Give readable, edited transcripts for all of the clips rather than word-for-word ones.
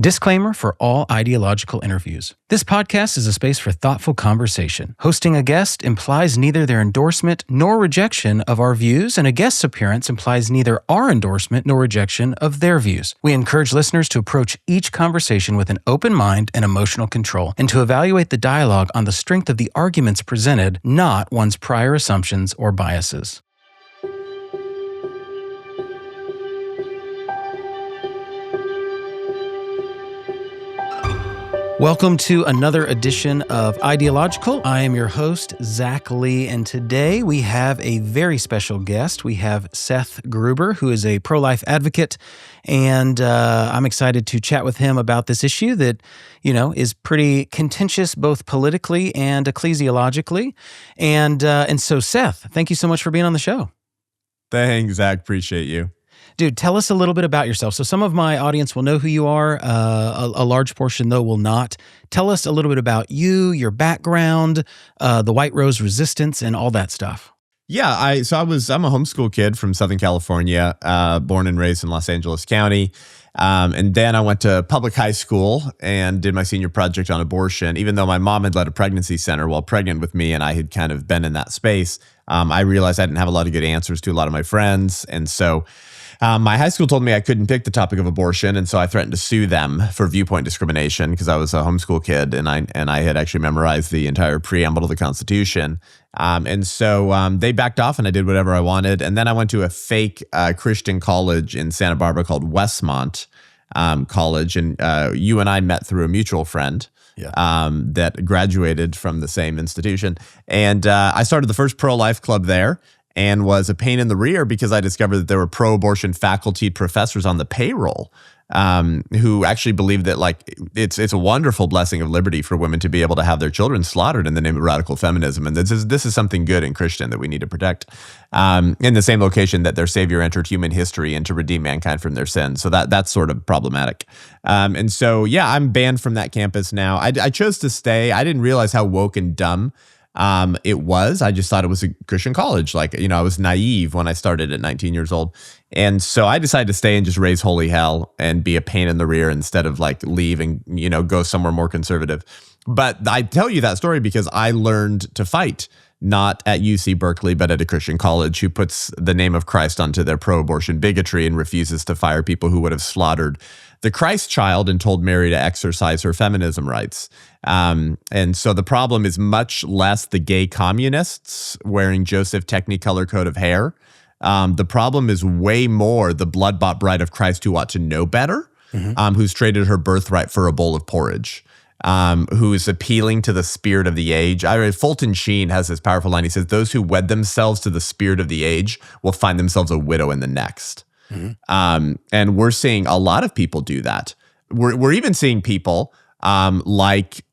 Disclaimer for all ideological interviews. This podcast is a space for thoughtful conversation. Hosting a guest implies neither their endorsement nor rejection of our views, and a guest's appearance implies neither our endorsement nor rejection of their views. We encourage listeners to approach each conversation with an open mind and emotional control, and to evaluate the dialogue on the strength of the arguments presented, not one's prior assumptions or biases. Welcome to another edition of Ideological. I am your host, Zach Lee, and today we have a very special guest. We have Seth Gruber, who is a pro-life advocate, and I'm excited to chat with him about this issue that, is pretty contentious both politically and ecclesiologically. And so, Seth, thank you so much for being on the show. Thanks, Zach. Appreciate you. Dude, tell us a little bit about yourself. So some of my audience will know who you are. A large portion, though, will not. Tell us a little bit about you, your background, the White Rose Resistance, and all that stuff. Yeah, I'm a homeschool kid from Southern California, born and raised in Los Angeles County. And then I went to public high school and did my senior project on abortion. Even though my mom had led a pregnancy center while pregnant with me and I had kind of been in that space, I realized I didn't have a lot of good answers to a lot of my friends. And so my high school told me I couldn't pick the topic of abortion, and so I threatened to sue them for viewpoint discrimination because I was a homeschool kid and I had actually memorized the entire preamble to the Constitution. And so they backed off and I did whatever I wanted. And then I went to a fake Christian college in Santa Barbara called Westmont College, and you and I met through a mutual friend. That graduated from the same institution. And I started the first pro-life club there and was a pain in the rear because I discovered that there were pro-abortion faculty professors on the payroll who actually believed that it's a wonderful blessing of liberty for women to be able to have their children slaughtered in the name of radical feminism. And this is something good and Christian that we need to protect in the same location that their Savior entered human history and to redeem mankind from their sins. So that's sort of problematic. And so, I'm banned from that campus now. I chose to stay. I didn't realize how woke and dumb it was. I just thought it was a Christian college. I was naive when I started at 19 years old. And so I decided to stay and just raise holy hell and be a pain in the rear instead of leave and, go somewhere more conservative. But I tell you that story because I learned to fight, not at UC Berkeley, but at a Christian college who puts the name of Christ onto their pro-abortion bigotry and refuses to fire people who would have slaughtered the Christ child and told Mary to exercise her feminism rights. And so the problem is much less the gay communists wearing Joseph Technicolor coat of hair. The problem is way more the blood-bought bride of Christ who ought to know better, who's traded her birthright for a bowl of porridge, who is appealing to the spirit of the age. Fulton Sheen has this powerful line. He says, those who wed themselves to the spirit of the age will find themselves a widow in the next. And we're seeing a lot of people do that. We're even seeing people like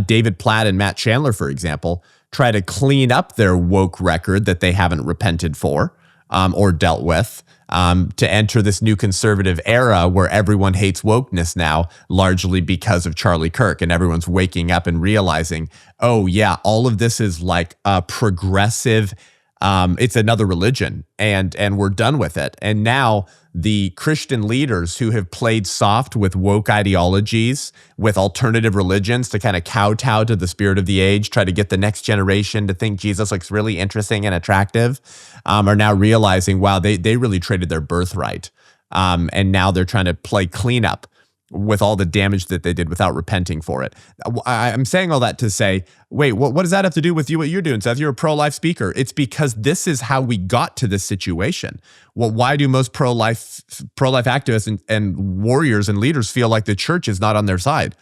David Platt and Matt Chandler, for example, try to clean up their woke record that they haven't repented for or dealt with to enter this new conservative era where everyone hates wokeness now, largely because of Charlie Kirk, and everyone's waking up and realizing, oh yeah, all of this is like a progressive. It's another religion, and we're done with it. And now the Christian leaders who have played soft with woke ideologies, with alternative religions to kind of kowtow to the spirit of the age, try to get the next generation to think Jesus looks really interesting and attractive, are now realizing, wow, they really traded their birthright. And now they're trying to play cleanup with all the damage that they did without repenting for it. I'm saying all that to say, wait, what does that have to do with what you're doing, Seth? You're a pro-life speaker. It's because this is how we got to this situation. Well, why do most pro-life activists and warriors and leaders feel like the church is not on their side?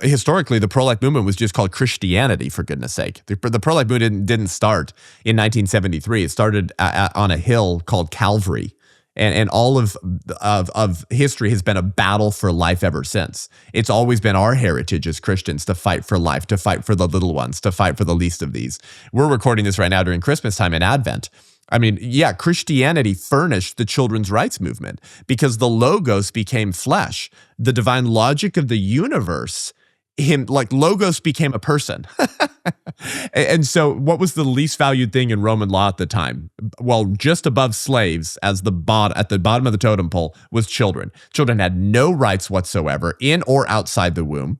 Historically, the pro-life movement was just called Christianity, for goodness sake. The pro-life movement didn't start in 1973. It started on a hill called Calvary. And all of history has been a battle for life ever since. It's always been our heritage as Christians to fight for life, to fight for the little ones, to fight for the least of these. We're recording this right now during Christmas time in Advent. I mean, yeah, Christianity furnished the children's rights movement because the Logos became flesh. The divine logic of the universe him, like Logos became a person. And so what was the least valued thing in Roman law at the time? Well, just above slaves at the bottom of the totem pole was children. Children had no rights whatsoever in or outside the womb.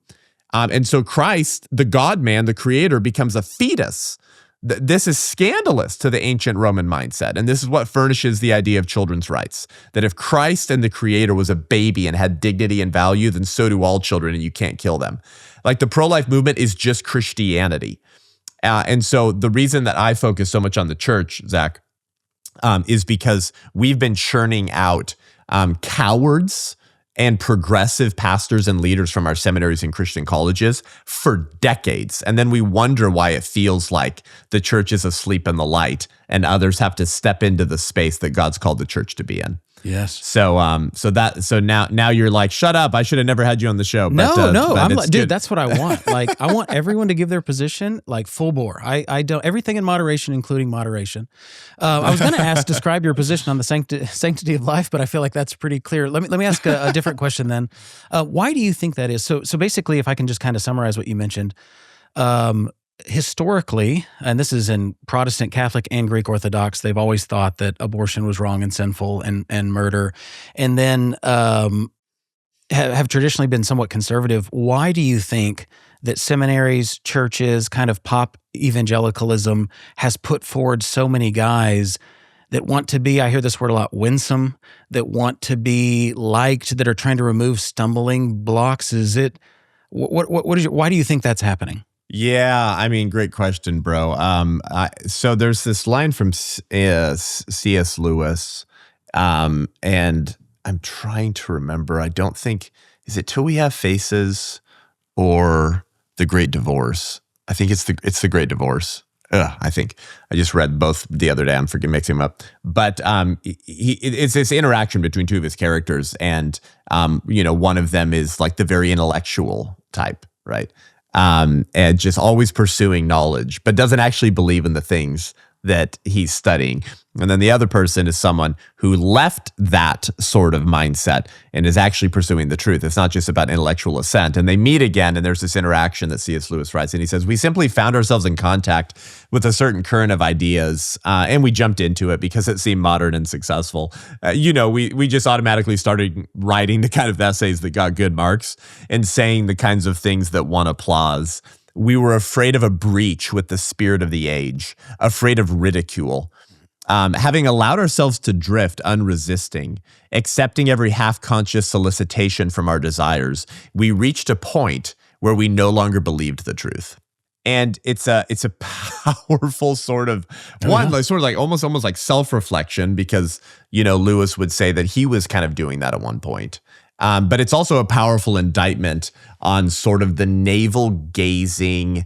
And so Christ, the God-man, the creator, becomes a fetus. This is scandalous to the ancient Roman mindset. And this is what furnishes the idea of children's rights. That if Christ and the creator was a baby and had dignity and value, then so do all children and you can't kill them. Like the pro-life movement is just Christianity. And so the reason that I focus so much on the church, Zach, is because we've been churning out cowards and progressive pastors and leaders from our seminaries and Christian colleges for decades. And then we wonder why it feels like the church is asleep in the light and others have to step into the space that God's called the church to be in. Yes. So now you're like, shut up. I should have never had you on the show. But I'm like, dude, good. that's what I want. Like, I want everyone to give their position like full bore. I don't, everything in moderation, including moderation. I was going to describe your position on the sanctity of life, but I feel like that's pretty clear. Let me ask a different question then. Why do you think that is? So basically, if I can just kind of summarize what you mentioned, historically, and this is in Protestant, Catholic, and Greek Orthodox, they've always thought that abortion was wrong and sinful and murder, and then have traditionally been somewhat conservative. Why do you think that seminaries, churches, kind of pop evangelicalism has put forward so many guys that want to be, I hear this word a lot, winsome, that want to be liked, that are trying to remove stumbling blocks? Is it, why do you think that's happening? Yeah, I mean, great question, bro. So there's this line from C.S. Lewis, and I'm trying to remember. I don't think, is it Till We Have Faces or The Great Divorce? I think it's the Great Divorce. I think I just read both the other day. I'm mixing them up. But it's this interaction between two of his characters, and one of them is like the very intellectual type, right? And just always pursuing knowledge, but doesn't actually believe in the things that he's studying. And then the other person is someone who left that sort of mindset and is actually pursuing the truth. It's not just about intellectual assent. And they meet again, and there's this interaction that C.S. Lewis writes, and he says, we simply found ourselves in contact with a certain current of ideas, and we jumped into it because it seemed modern and successful. We just automatically started writing the kind of essays that got good marks and saying the kinds of things that won applause. We were afraid of a breach with the spirit of the age, afraid of ridicule. Having allowed ourselves to drift unresisting, accepting every half-conscious solicitation from our desires, we reached a point where we no longer believed the truth. And it's a powerful sort of almost like self-reflection, because Lewis would say that he was kind of doing that at one point. But it's also a powerful indictment on sort of the navel-gazing,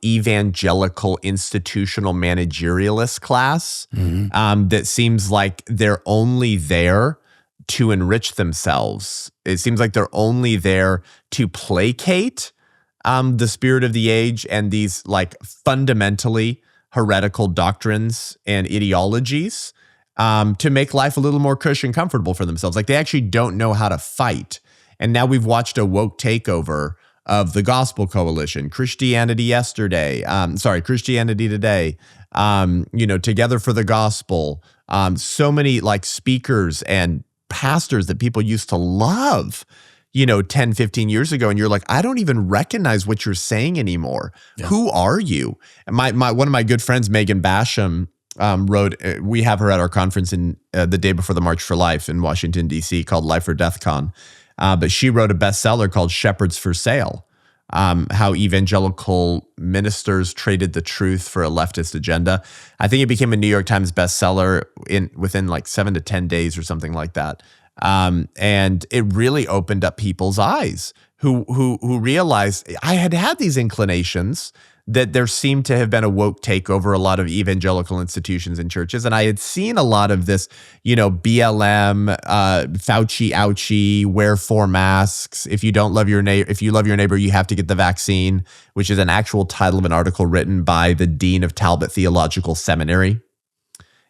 evangelical institutional managerialist class that seems like they're only there to enrich themselves. It seems like they're only there to placate the spirit of the age and these like fundamentally heretical doctrines and ideologies to make life a little more cushy and comfortable for themselves. Like they actually don't know how to fight. And now we've watched a woke takeover of the Gospel Coalition, Christianity Today, Together for the Gospel. So many like speakers and pastors that people used to love, 10, 15 years ago. And you're like, I don't even recognize what you're saying anymore. Yeah. Who are you? And one of my good friends, Megan Basham, wrote, we have her at our conference in the day before the March for Life in Washington, D.C. called Life or Death Con. But she wrote a bestseller called Shepherds for Sale, how evangelical ministers traded the truth for a leftist agenda. I think it became a New York Times bestseller within like 7 to 10 days or something like that. And it really opened up people's eyes who realized I had these inclinations that there seemed to have been a woke takeover a lot of evangelical institutions and churches. And I had seen a lot of this, BLM, Fauci, ouchie, wear 4 masks. If you love your neighbor, you have to get the vaccine, which is an actual title of an article written by the dean of Talbot Theological Seminary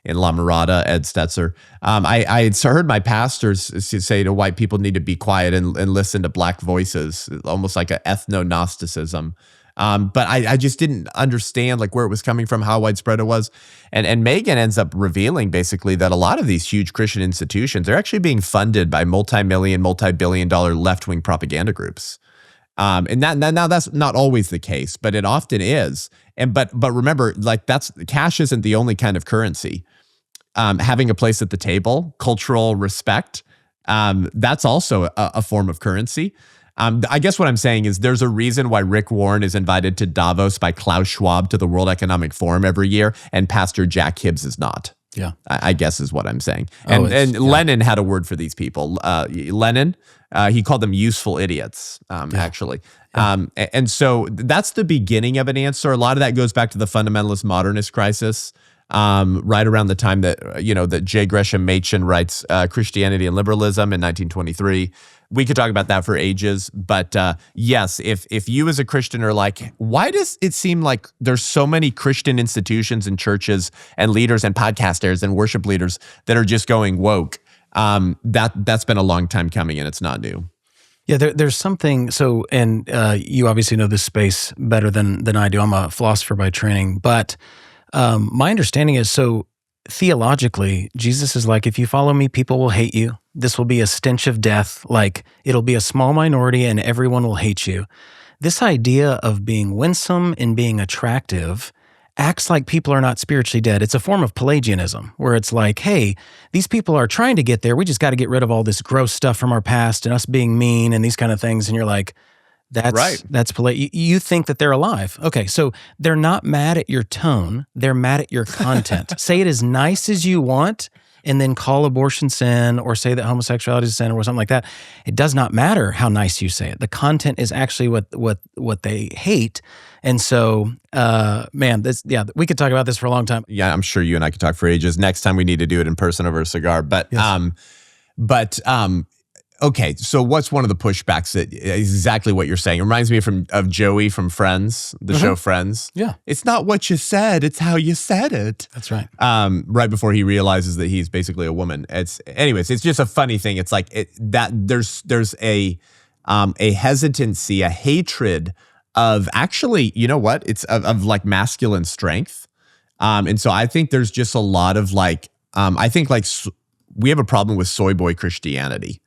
in La Mirada, Ed Stetzer. I had heard my pastors say to white people need to be quiet and listen to black voices, almost like an ethno-Gnosticism. But I just didn't understand like where it was coming from, how widespread it was. And Megan ends up revealing basically that a lot of these huge Christian institutions are actually being funded by multi-billion-dollar left-wing propaganda groups. And now that's not always the case, but it often is. But remember, like cash isn't the only kind of currency. Having a place at the table, cultural respect, that's also a form of currency. I guess what I'm saying is there's a reason why Rick Warren is invited to Davos by Klaus Schwab to the World Economic Forum every year, and Pastor Jack Hibbs is not. Yeah, I guess is what I'm saying. And Lenin had a word for these people. Lenin, he called them useful idiots, actually. Yeah. And so that's the beginning of an answer. A lot of that goes back to the fundamentalist modernist crisis. Right around the time that, that J. Gresham Machen writes Christianity and Liberalism in 1923. We could talk about that for ages. But yes, if you as a Christian are like, why does it seem like there's so many Christian institutions and churches and leaders and podcasters and worship leaders that are just going woke? That's been a long time coming and it's not new. Yeah, there's something. So, and you obviously know this space better than I do. I'm a philosopher by training, but my understanding is, so theologically, Jesus is like, if you follow me, people will hate you. This will be a stench of death. Like, it'll be a small minority and everyone will hate you. This idea of being winsome and being attractive acts like people are not spiritually dead. It's a form of Pelagianism, where it's like, hey, these people are trying to get there. We just got to get rid of all this gross stuff from our past and us being mean and these kind of things. And you're like, that's right. That's you think that they're alive. Okay, so they're not mad at your tone. They're mad at your content. Say it as nice as you want, and then call abortion sin, or say that homosexuality is sin, or something like that. It does not matter how nice you say it. The content is actually what they hate. And so, man, we could talk about this for a long time. Yeah, I'm sure you and I could talk for ages. Next time we need to do it in person over a cigar. But yes. Okay, so what's one of the pushbacks that is exactly what you're saying? It reminds me of Joey from Friends, the show Friends. Yeah. It's not what you said, it's how you said it. That's right. Right before he realizes that he's basically a woman. It's just a funny thing. It's like there's a hesitancy, a hatred of actually, you know what? It's of like masculine strength. And so I think there's just a lot of like, I think like we have a problem with soy boy Christianity,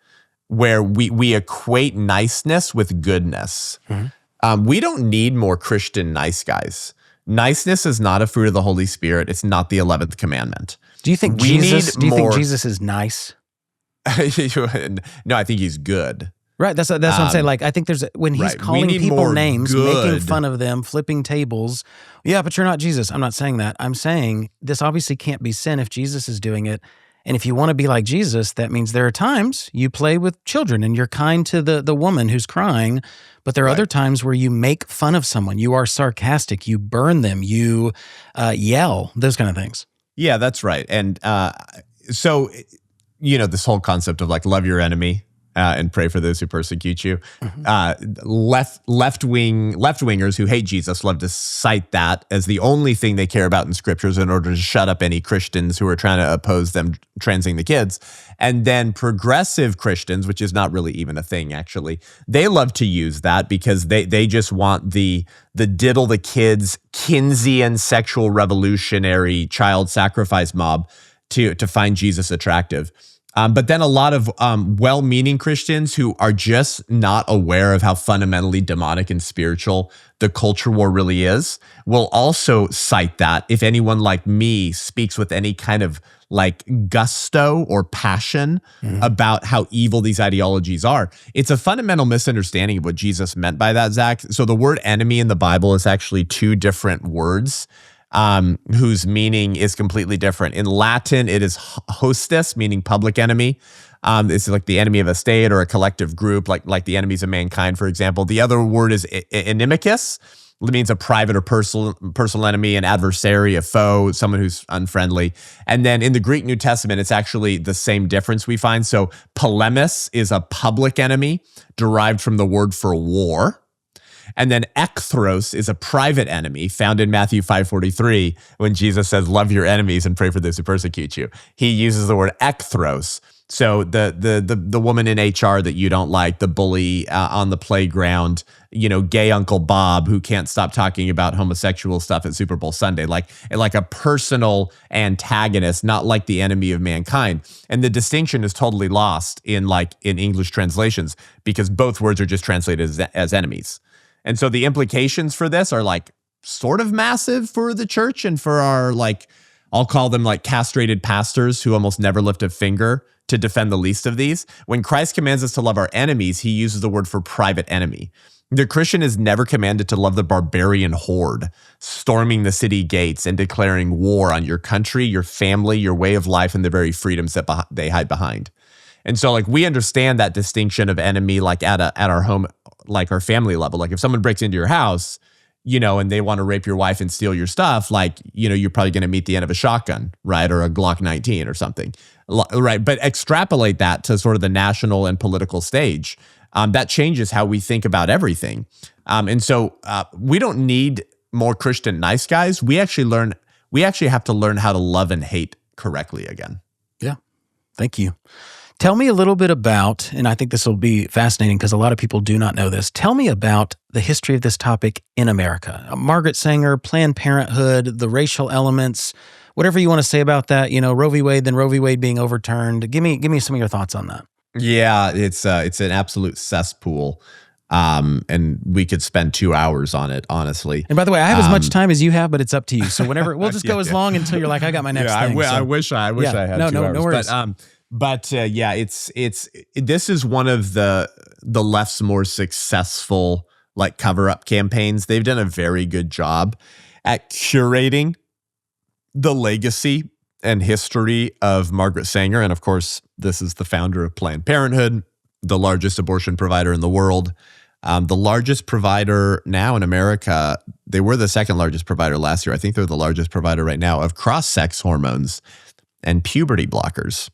where we equate niceness with goodness. Mm-hmm. We don't need more Christian nice guys. Niceness is not a fruit of the Holy Spirit. It's not the 11th commandment. Do you think Jesus is nice? No, I think he's good. Right, that's what I'm saying. Like, I think when he's calling people names, making fun of them, flipping tables. Yeah, but you're not Jesus. I'm not saying that. I'm saying this obviously can't be sin if Jesus is doing it. And if you want to be like Jesus, that means there are times you play with children and you're kind to the woman who's crying, but there are other times where you make fun of someone. You are sarcastic. You burn them. You yell, those kind of things. Yeah, that's right. And so, this whole concept of like love your enemy and pray for those who persecute you. Mm-hmm. Left-wingers who hate Jesus love to cite that as the only thing they care about in scriptures in order to shut up any Christians who are trying to oppose them transing the kids. And then progressive Christians, which is not really even a thing actually, they love to use that because they just want the diddle the kids Keynesian sexual revolutionary child sacrifice mob to find Jesus attractive. But then a lot of well-meaning Christians who are just not aware of how fundamentally demonic and spiritual the culture war really is will also cite that if anyone like me speaks with any kind of like gusto or passion about how evil these ideologies are. It's a fundamental misunderstanding of what Jesus meant by that, Zach. So the word enemy in the Bible is actually two different words. Whose meaning is completely different. In Latin, it is hostis, meaning public enemy. It's like the enemy of a state or a collective group, like the enemies of mankind, for example. The other word is inimicus. It means a private or personal enemy, an adversary, a foe, someone who's unfriendly. And then in the Greek New Testament, it's actually the same difference we find. So polemis is a public enemy derived from the word for war. And then ekthros is a private enemy found in Matthew 5:43 when Jesus says, love your enemies and pray for those who persecute you. He uses the word ekthros. So the woman in HR that you don't like, the bully on the playground, gay Uncle Bob who can't stop talking about homosexual stuff at Super Bowl Sunday, like a personal antagonist, not like the enemy of mankind. And the distinction is totally lost in English translations because both words are just translated as enemies. And so the implications for this are sort of massive for the church and for our I'll call them castrated pastors who almost never lift a finger to defend the least of these. When Christ commands us to love our enemies, he uses the word for private enemy. The Christian is never commanded to love the barbarian horde, storming the city gates and declaring war on your country, your family, your way of life, and the very freedoms that they hide behind. And so we understand that distinction of enemy at our home, our family level. If someone breaks into your house, and they want to rape your wife and steal your stuff, you're probably going to meet the end of a shotgun, right? Or a Glock 19 or something, right? But extrapolate that to sort of the national and political stage. That changes how we think about everything. And so we don't need more Christian nice guys. We actually have to learn how to love and hate correctly again. Yeah. Thank you. Tell me a little bit about, and I think this will be fascinating because a lot of people do not know this. Tell me about the history of this topic in America. Margaret Sanger, Planned Parenthood, the racial elements, whatever you want to say about that. Roe v. Wade, then Roe v. Wade being overturned. Give me some of your thoughts on that. Yeah, it's an absolute cesspool. And we could spend 2 hours on it, honestly. And by the way, I have as much time as you have, but it's up to you. So whenever we'll just go as long until you're like, I got my next thing. I wish I had 2 hours. No worries. But this is one of the left's more successful cover-up campaigns. They've done a very good job at curating the legacy and history of Margaret Sanger. And of course, this is the founder of Planned Parenthood, the largest abortion provider in the world. The largest provider now in America, they were the second largest provider last year. I think they're the largest provider right now of cross-sex hormones and puberty blockers.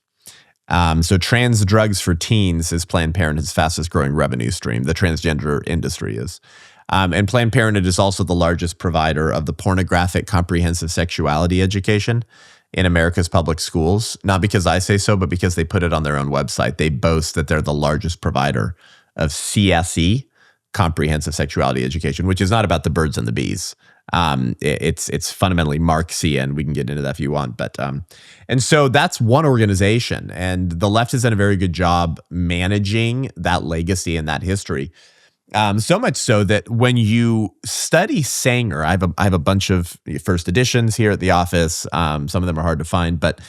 So trans drugs for teens is Planned Parenthood's fastest growing revenue stream. The transgender industry is. And Planned Parenthood is also the largest provider of the pornographic comprehensive sexuality education in America's public schools. Not because I say so, but because they put it on their own website. They boast that they're the largest provider of CSE, comprehensive sexuality education, which is not about the birds and the bees. It's fundamentally Marxian. We can get into that if you want, but and so that's one organization, and the left has done a very good job managing that legacy and that history. So much so that when you study Sanger, I have a bunch of first editions here at the office. Some of them are hard to find, but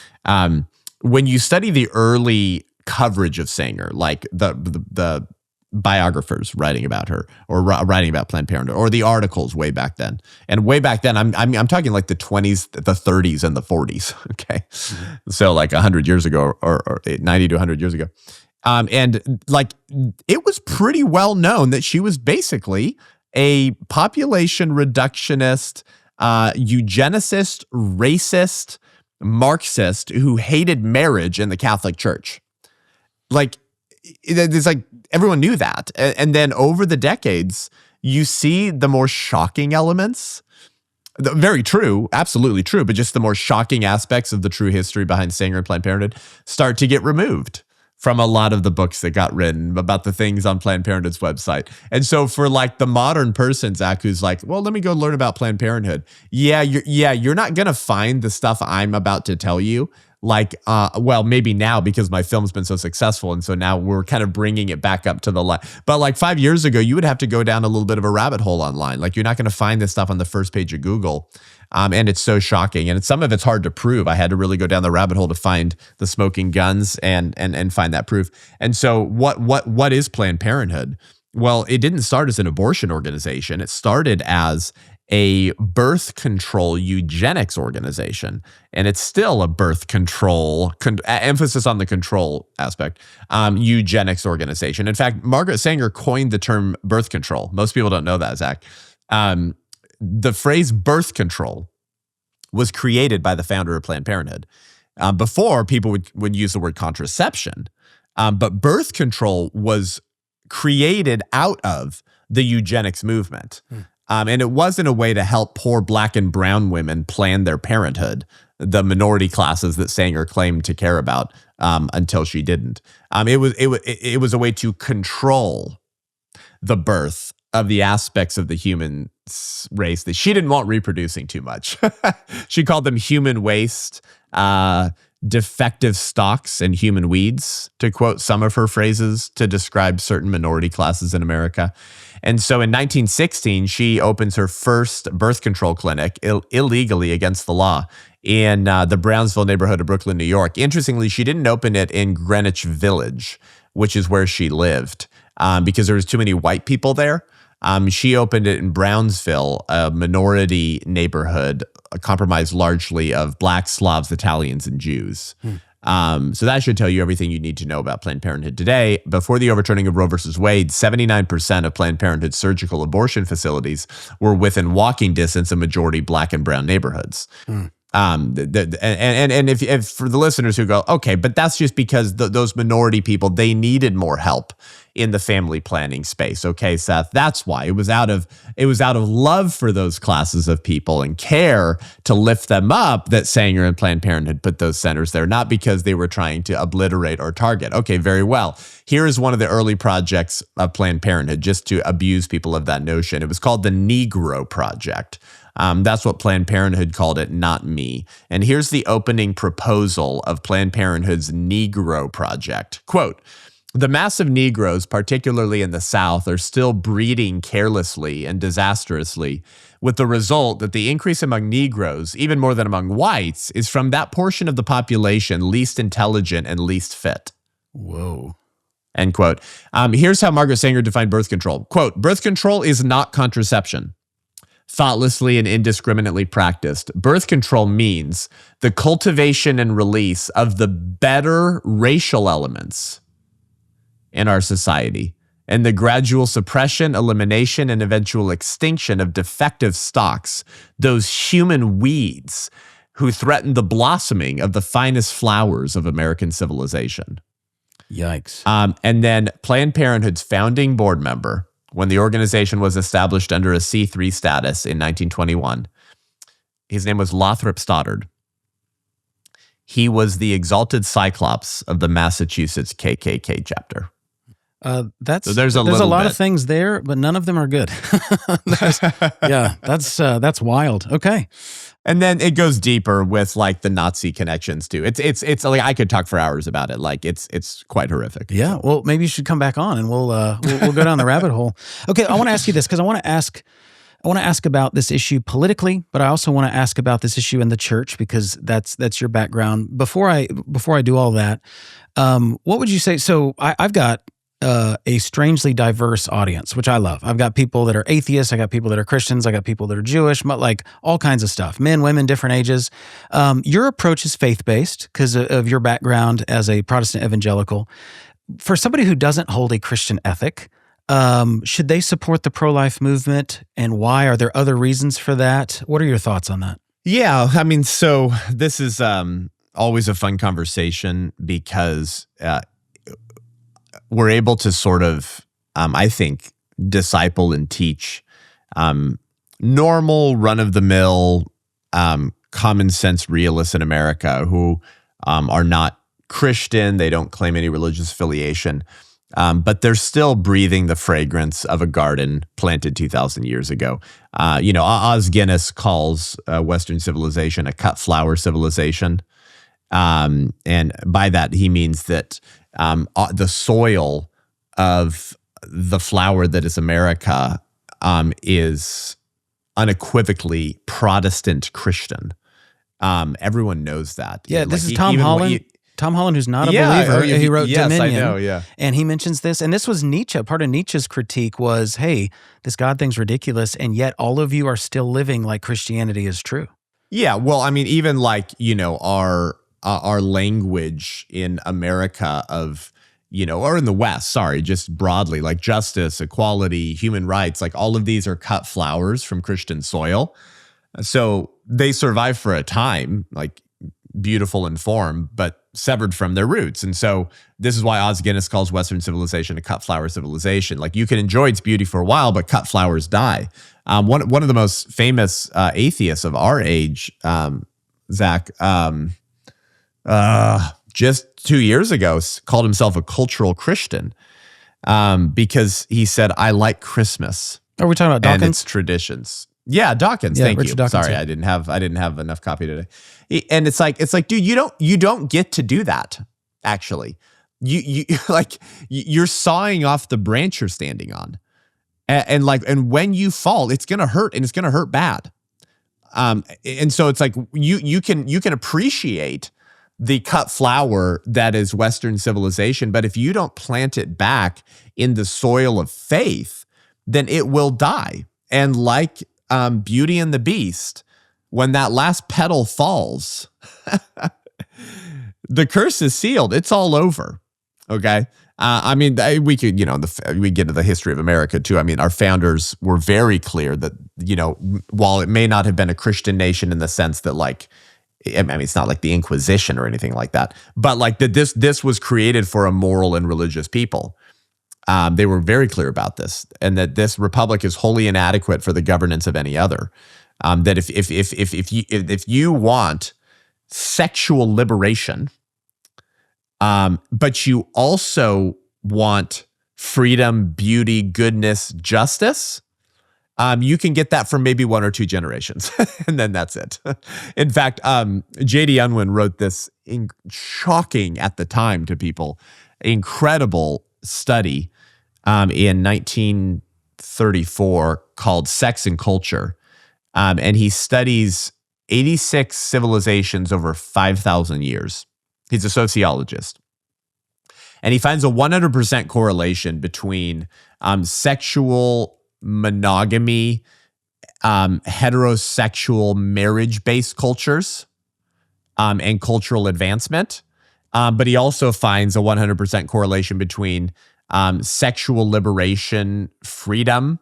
when you study the early coverage of Sanger, like the biographers writing about her or writing about Planned Parenthood or the articles way back then. And way back then, I'm talking the 20s, the 30s and the 40s. Okay. Mm-hmm. So 100 years ago or 90 to 100 years ago. And it was pretty well known that she was basically a population reductionist, eugenicist, racist, Marxist who hated marriage in the Catholic Church. It's everyone knew that. And then over the decades, you see the more shocking elements. Very true, absolutely true, but just the more shocking aspects of the true history behind Sanger and Planned Parenthood start to get removed from a lot of the books that got written about the things on Planned Parenthood's website. And so for the modern person, Zach, who's well, let me go learn about Planned Parenthood. You're not going to find the stuff I'm about to tell you. Well, maybe now because my film's been so successful. And so now we're kind of bringing it back up to the light. But 5 years ago, you would have to go down a little bit of a rabbit hole online. You're not going to find this stuff on the first page of Google. And it's so shocking. And some of it's hard to prove. I had to really go down the rabbit hole to find the smoking guns and find that proof. And so what is Planned Parenthood? Well, it didn't start as an abortion organization. It started as a birth control eugenics organization, and it's still a birth control, emphasis on the control aspect, eugenics organization. In fact, Margaret Sanger coined the term birth control. Most people don't know that, Zach. The phrase birth control was created by the founder of Planned Parenthood. Before, people would use the word contraception, but birth control was created out of the eugenics movement. And it wasn't a way to help poor Black and brown women plan their parenthood, the minority classes that Sanger claimed to care about until she didn't. It was a way to control the birth of the aspects of the human race that she didn't want reproducing too much. She called them human waste, defective stocks, and human weeds, to quote some of her phrases to describe certain minority classes in America. And so in 1916, she opens her first birth control clinic illegally against the law in the Brownsville neighborhood of Brooklyn, New York. Interestingly, she didn't open it in Greenwich Village, which is where she lived, because there was too many white people there. She opened it in Brownsville, a minority neighborhood comprised largely of Blacks, Slavs, Italians, and Jews. So that should tell you everything you need to know about Planned Parenthood today. Before the overturning of Roe versus Wade, 79% of Planned Parenthood surgical abortion facilities were within walking distance of majority Black and brown neighborhoods. And if for the listeners who go, okay, but that's just because those minority people, they needed more help in the family planning space. Okay, Seth, that's why it was out of love for those classes of people and care to lift them up that Sanger and Planned Parenthood put those centers there, not because they were trying to obliterate or target. Okay, very well. Here is one of the early projects of Planned Parenthood, just to abuse people of that notion. It was called the Negro Project. That's what Planned Parenthood called it, not me. And here's the opening proposal of Planned Parenthood's Negro Project. Quote, "The mass of Negroes, particularly in the South, are still breeding carelessly and disastrously, with the result that the increase among Negroes, even more than among whites, is from that portion of the population least intelligent and least fit." Whoa. End quote. Here's how Margaret Sanger defined birth control. Quote, "Birth control is not contraception. Thoughtlessly and indiscriminately practiced, birth control means the cultivation and release of the better racial elements in our society and the gradual suppression, elimination, and eventual extinction of defective stocks, those human weeds who threaten the blossoming of the finest flowers of American civilization." Yikes. And then Planned Parenthood's founding board member, when the organization was established under a C3 status in 1921, his name was Lothrop Stoddard. He was the exalted cyclops of the Massachusetts KKK chapter. So there's a lot bit of things there, but none of them are good. That's wild. Okay. And then it goes deeper with like the Nazi connections too. It's like I could talk for hours about it. Like it's quite horrific. Yeah. Well, maybe you should come back on and we'll go down the rabbit hole. Okay. I want to ask you this because I want to ask about this issue politically, but I also want to ask about this issue in the church because that's your background. Before I do all that, what would you say? So I've got a strangely diverse audience, which I love. I've got people that are atheists. I got people that are Christians. I got people that are Jewish, like all kinds of stuff, men, women, different ages. Your approach is faith-based because of your background as a Protestant evangelical. For somebody who doesn't hold a Christian ethic, should they support the pro-life movement and why? Are there other reasons for that? What are your thoughts on that? Yeah, I mean, so this is always a fun conversation because we're able to sort of, I think, disciple and teach normal, run-of-the-mill, common sense realists in America who are not Christian. They don't claim any religious affiliation, but they're still breathing the fragrance of a garden planted 2,000 years ago. Os Guinness calls Western civilization a cut flower civilization. And by that, he means that the soil of the flower that is America is unequivocally Protestant Christian. Everyone knows that. Yeah, this is Tom Holland. Tom Holland, who's not a believer, he wrote Dominion. Yes, I know, yeah. And he mentions this, and this was Nietzsche. Part of Nietzsche's critique was, hey, this God thing's ridiculous, and yet all of you are still living like Christianity is true. Yeah, well, I mean, even like, our language in America of, or in the West, just broadly, like justice, equality, human rights, like all of these are cut flowers from Christian soil. So they survive for a time, like beautiful in form, but severed from their roots. And so this is why Os Guinness calls Western civilization a cut flower civilization. Like, you can enjoy its beauty for a while, but cut flowers die. One of the most famous atheists of our age, Zach, just 2 years ago, called himself a cultural Christian because he said, "I like Christmas." Are we talking about Dawkins? And its traditions. Yeah, Dawkins. Thank Richard you. Dawkins, Sorry, yeah. I didn't have enough copy today. And it's like, dude, you don't get to do that. Actually, you're sawing off the branch you're standing on, and when you fall, it's gonna hurt, and it's gonna hurt bad. And so it's like you can appreciate the cut flower that is Western civilization, but if you don't plant it back in the soil of faith, then it will die. And like Beauty and the Beast, when that last petal falls, the curse is sealed. It's all over. Okay. I mean, we could, we get into the history of America too. I mean, our founders were very clear that, while it may not have been a Christian nation in the sense that, like, I mean, it's not like the Inquisition or anything like that, but like that this was created for a moral and religious people. They were very clear about this, and that this republic is wholly inadequate for the governance of any other. That if you want sexual liberation, but you also want freedom, beauty, goodness, justice, you can get that from maybe 1 or 2 generations, and then that's it. In fact, J.D. Unwin wrote this shocking at the time to people, incredible study in 1934 called Sex and Culture, and he studies 86 civilizations over 5,000 years. He's a sociologist. And he finds a 100% correlation between sexual monogamy, heterosexual marriage-based cultures, and cultural advancement. But he also finds a 100% correlation between sexual liberation, freedom,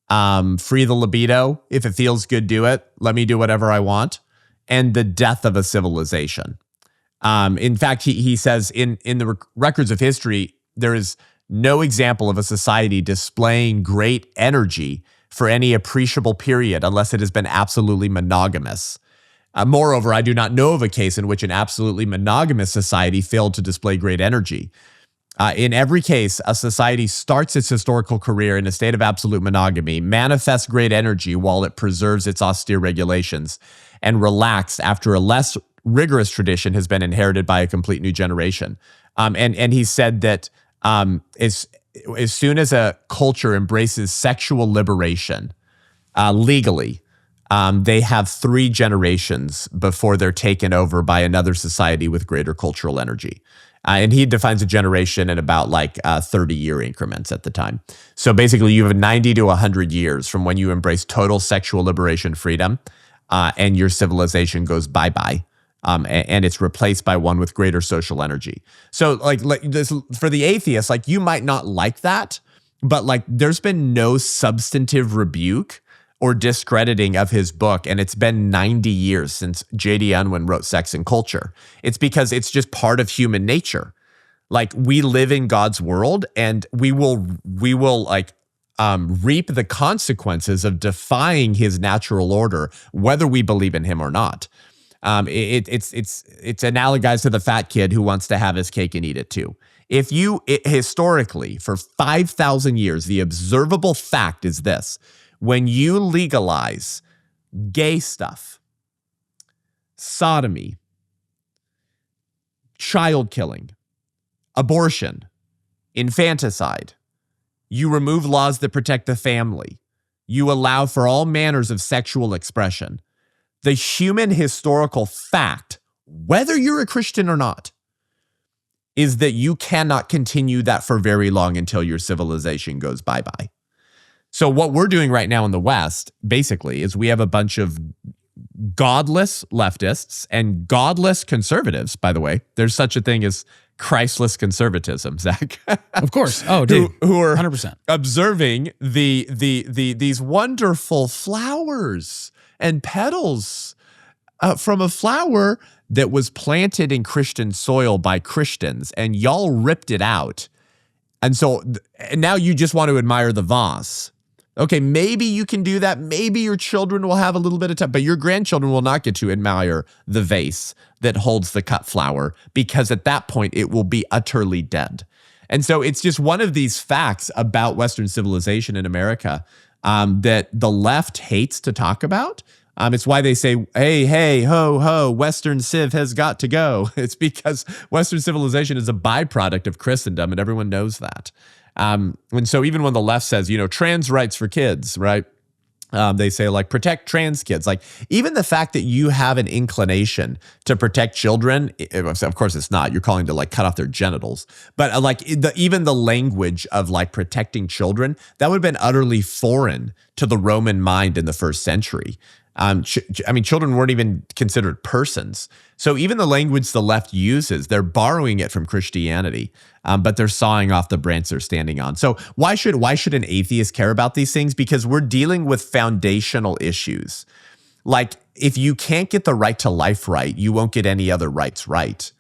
free the libido. If it feels good, do it. Let me do whatever I want. And the death of a civilization. In fact, he says in the records of history, there is no example of a society displaying great energy for any appreciable period unless it has been absolutely monogamous. Moreover, I do not know of a case in which an absolutely monogamous society failed to display great energy. In every case, a society starts its historical career in a state of absolute monogamy, manifests great energy while it preserves its austere regulations, and relaxed after a less rigorous tradition has been inherited by a complete new generation. And he said that as soon as a culture embraces sexual liberation legally, they have 3 generations before they're taken over by another society with greater cultural energy. And he defines a generation in about 30-year increments at the time. So basically, you have 90 to 100 years from when you embrace total sexual liberation freedom, and your civilization goes bye-bye. And it's replaced by one with greater social energy. So like this, for the atheists, you might not like that, but there's been no substantive rebuke or discrediting of his book. And it's been 90 years since J.D. Unwin wrote Sex and Culture. It's because it's just part of human nature. We live in God's world, and we will reap the consequences of defying his natural order, whether we believe in him or not. It's analogized to the fat kid who wants to have his cake and eat it too. Historically, for 5,000 years, the observable fact is this: when you legalize gay stuff, sodomy, child killing, abortion, infanticide, you remove laws that protect the family, you allow for all manners of sexual expression. The human historical fact, whether you're a Christian or not, is that you cannot continue that for very long until your civilization goes bye-bye. So what we're doing right now in the West, basically, is we have a bunch of godless leftists and godless conservatives, by the way. There's such a thing as Christless conservatism, Zach. Of course. Oh, dude. Who are 100%. observing these wonderful flowers and petals from a flower that was planted in Christian soil by Christians, and y'all ripped it out. And so and now you just want to admire the vase. Okay, maybe you can do that. Maybe your children will have a little bit of time, but your grandchildren will not get to admire the vase that holds the cut flower, because at that point it will be utterly dead. And so it's just one of these facts about Western civilization in America that the left hates to talk about. It's why they say, hey, ho, ho, Western civ has got to go. It's because Western civilization is a byproduct of Christendom, and everyone knows that. And so even when the left says, trans rights for kids, right? They say, like, protect trans kids. Like, even the fact that you have an inclination to protect children, of course it's not. You're calling to, like, cut off their genitals. But, even the language of, like, protecting children, that would have been utterly foreign to the Roman mind in the first century. Children weren't even considered persons. So even the language the left uses, they're borrowing it from Christianity, but they're sawing off the branch they're standing on. So why should an atheist care about these things? Because we're dealing with foundational issues. Like, if you can't get the right to life right, you won't get any other rights right.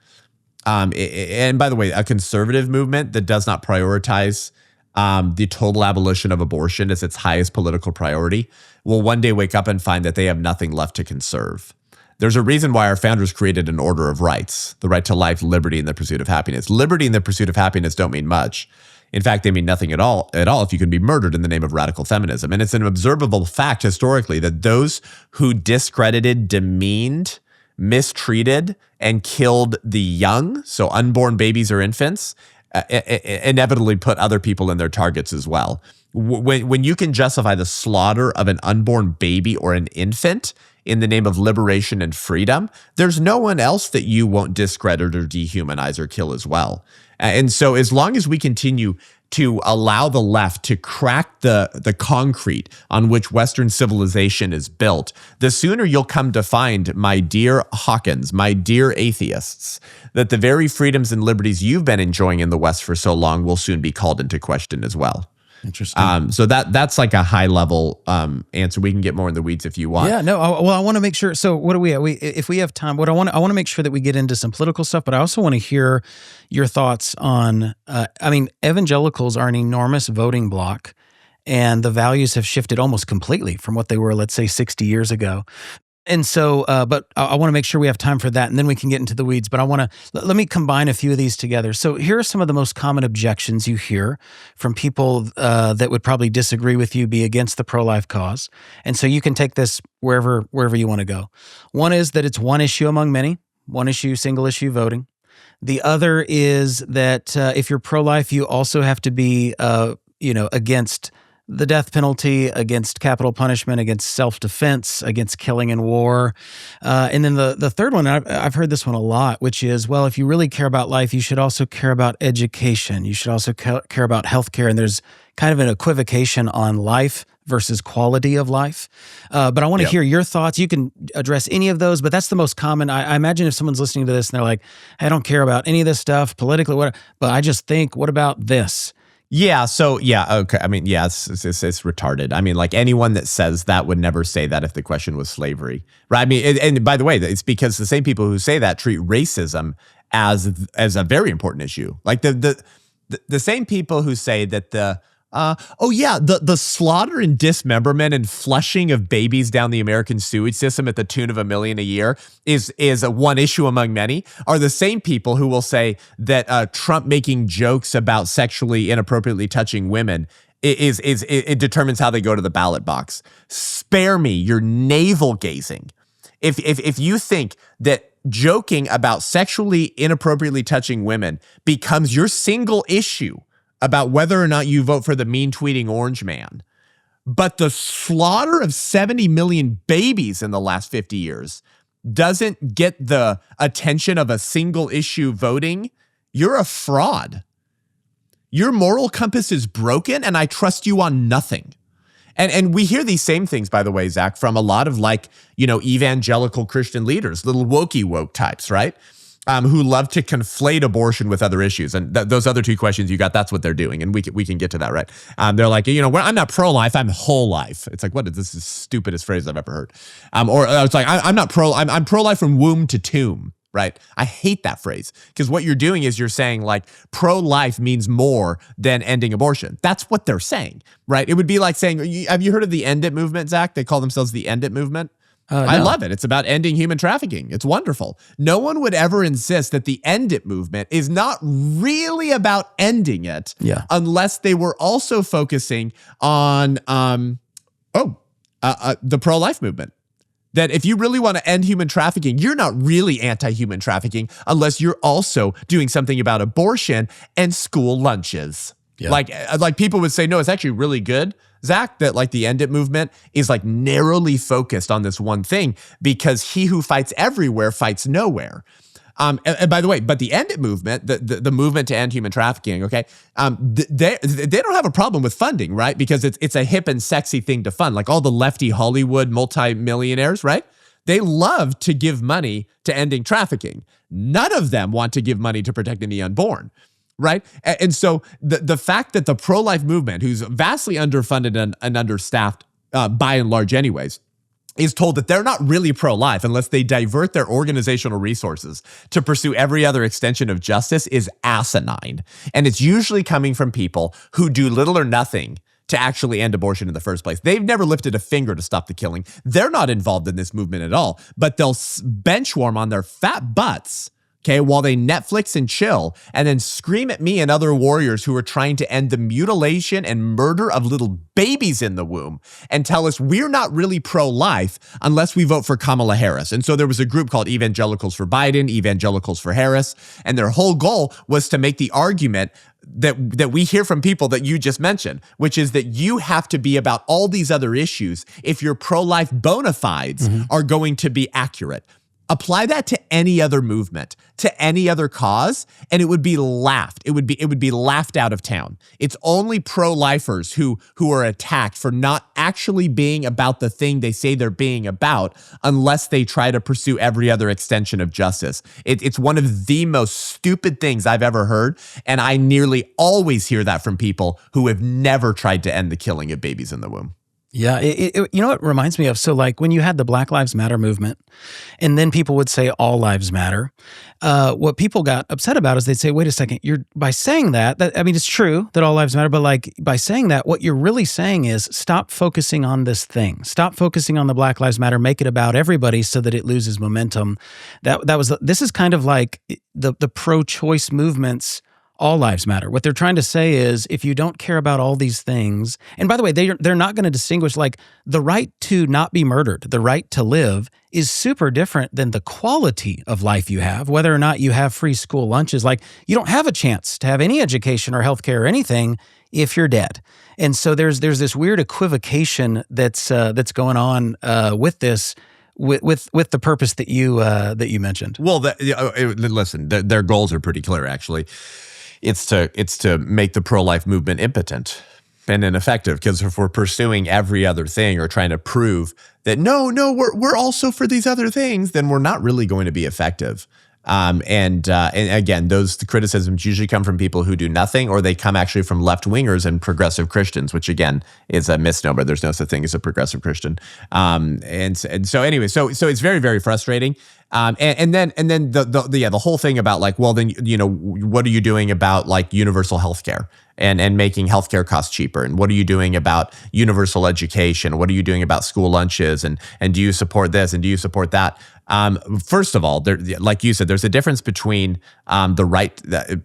And by the way, a conservative movement that does not prioritize the total abolition of abortion as its highest political priority will one day wake up and find that they have nothing left to conserve. There's a reason why our founders created an order of rights: the right to life, liberty, and the pursuit of happiness. Liberty and the pursuit of happiness don't mean much. In fact, they mean nothing at all if you can be murdered in the name of radical feminism. And it's an observable fact historically that those who discredited, demeaned, mistreated, and killed the young, so unborn babies or infants, inevitably put other people in their targets as well. When you can justify the slaughter of an unborn baby or an infant in the name of liberation and freedom, there's no one else that you won't discredit or dehumanize or kill as well. And so as long as we continue to allow the left to crack the concrete on which Western civilization is built, the sooner you'll come to find, my dear Hawkins, my dear atheists, that the very freedoms and liberties you've been enjoying in the West for so long will soon be called into question as well. Interesting. So that's like a high level answer. We can get more in the weeds if you want. Yeah, no. I want to make sure. So what do we if we have time? I want to make sure that we get into some political stuff, but I also want to hear your thoughts on. Evangelicals are an enormous voting bloc, and the values have shifted almost completely from what they were, let's say, 60 years ago. And so, but I want to make sure we have time for that, and then we can get into the weeds. But let me combine a few of these together. So here are some of the most common objections you hear from people that would probably disagree with you, be against the pro-life cause. And so you can take this wherever you want to go. One is that it's one issue among many, one issue, single issue voting. The other is that if you're pro-life, you also have to be, against the death penalty, against capital punishment, against self-defense, against killing in war. And then the third one, I've heard this one a lot, which is, well, if you really care about life, you should also care about education. You should also care about healthcare. And there's kind of an equivocation on life versus quality of life. But I want to hear your thoughts. You can address any of those, but that's the most common. I imagine if someone's listening to this and they're like, I don't care about any of this stuff politically, whatever, but I just think, what about this? Yeah. So okay. It's retarded. Like anyone that says that would never say that if the question was slavery, right? And by the way, it's because the same people who say that treat racism as a very important issue. Like the same people who say that the slaughter and dismemberment and flushing of babies down the American sewage system at the tune of $1 million a year is a one issue among many, are the same people who will say that Trump making jokes about sexually inappropriately touching women it determines how they go to the ballot box. Spare me your navel gazing. If you think that joking about sexually inappropriately touching women becomes your single issue about whether or not you vote for the mean tweeting orange man, but the slaughter of 70 million babies in the last 50 years doesn't get the attention of a single issue voting, you're a fraud. Your moral compass is broken, and I trust you on nothing. And we hear these same things, by the way, Zach, from a lot of evangelical Christian leaders, little woke types, right? Who love to conflate abortion with other issues. And those other two questions you got, that's what they're doing. And we can get to that, right? They're like, I'm not pro-life, I'm whole life. It's like, what is this? Is the stupidest phrase I've ever heard. Or it's like, I'm not I'm pro-life from womb to tomb. right? I hate that phrase because what you're doing is you're saying like pro-life means more than ending abortion. That's what they're saying, right? It would be like saying, have you heard of the End It movement, Zach? They call themselves the End It movement. I love it. It's about ending human trafficking. It's wonderful. No one would ever insist that the End It movement is not really about ending it unless they were also focusing on the pro-life movement. That if you really want to end human trafficking, you're not really anti-human trafficking unless you're also doing something about abortion and school lunches. Yeah. Like people would say, no, it's actually really good, Zach, that like the End It movement is like narrowly focused on this one thing because he who fights everywhere fights nowhere. And by the way, but the End It movement, the movement to end human trafficking, okay, they don't have a problem with funding, right? Because it's a hip and sexy thing to fund, like all the lefty Hollywood multimillionaires, right? They love to give money to ending trafficking. None of them want to give money to protecting the unborn. Right. And so the fact that the pro-life movement, who's vastly underfunded and understaffed by and large anyways, is told that they're not really pro-life unless they divert their organizational resources to pursue every other extension of justice is asinine. And it's usually coming from people who do little or nothing to actually end abortion in the first place. They've never lifted a finger to stop the killing. They're not involved in this movement at all, but they'll benchwarm on their fat butts, okay, while they Netflix and chill, and then scream at me and other warriors who are trying to end the mutilation and murder of little babies in the womb and tell us we're not really pro-life unless we vote for Kamala Harris. And so there was a group called Evangelicals for Biden, Evangelicals for Harris, and their whole goal was to make the argument that we hear from people that you just mentioned, which is that you have to be about all these other issues if your pro-life bona fides are going to be accurate. Apply that to any other movement, to any other cause, and it would be laughed. It would be laughed out of town. It's only pro-lifers who are attacked for not actually being about the thing they say they're being about unless they try to pursue every other extension of justice. It's one of the most stupid things I've ever heard, and I nearly always hear that from people who have never tried to end the killing of babies in the womb. Yeah, you know what it reminds me of? So like when you had the Black Lives Matter movement, and then people would say all lives matter, what people got upset about is they'd say, wait a second, by saying that, I mean, it's true that all lives matter, but like by saying that, what you're really saying is stop focusing on this thing. Stop focusing on the Black Lives Matter, make it about everybody so that it loses momentum. This is kind of like the pro-choice movement's all lives matter. What they're trying to say is if you don't care about all these things, and by the way, they're not going to distinguish like the right to not be murdered, the right to live is super different than the quality of life you have, whether or not you have free school lunches. Like you don't have a chance to have any education or healthcare or anything if you're dead. And so there's this weird equivocation that's going on with this. With the purpose that you mentioned. Well, listen, their goals are pretty clear. Actually, it's to make the pro-life movement impotent and ineffective. Because if we're pursuing every other thing or trying to prove that no, we're also for these other things, then we're not really going to be effective. And again, those criticisms usually come from people who do nothing, or they come actually from left-wingers and progressive Christians, which again is a misnomer. There's no such thing as a progressive Christian. And so anyway, so it's very, very frustrating. And then the whole thing about like, well, then, you know, what are you doing about like universal healthcare and making healthcare costs cheaper? And what are you doing about universal education? What are you doing about school lunches? And do you support this? And do you support that? First of all, like you said, there's a difference between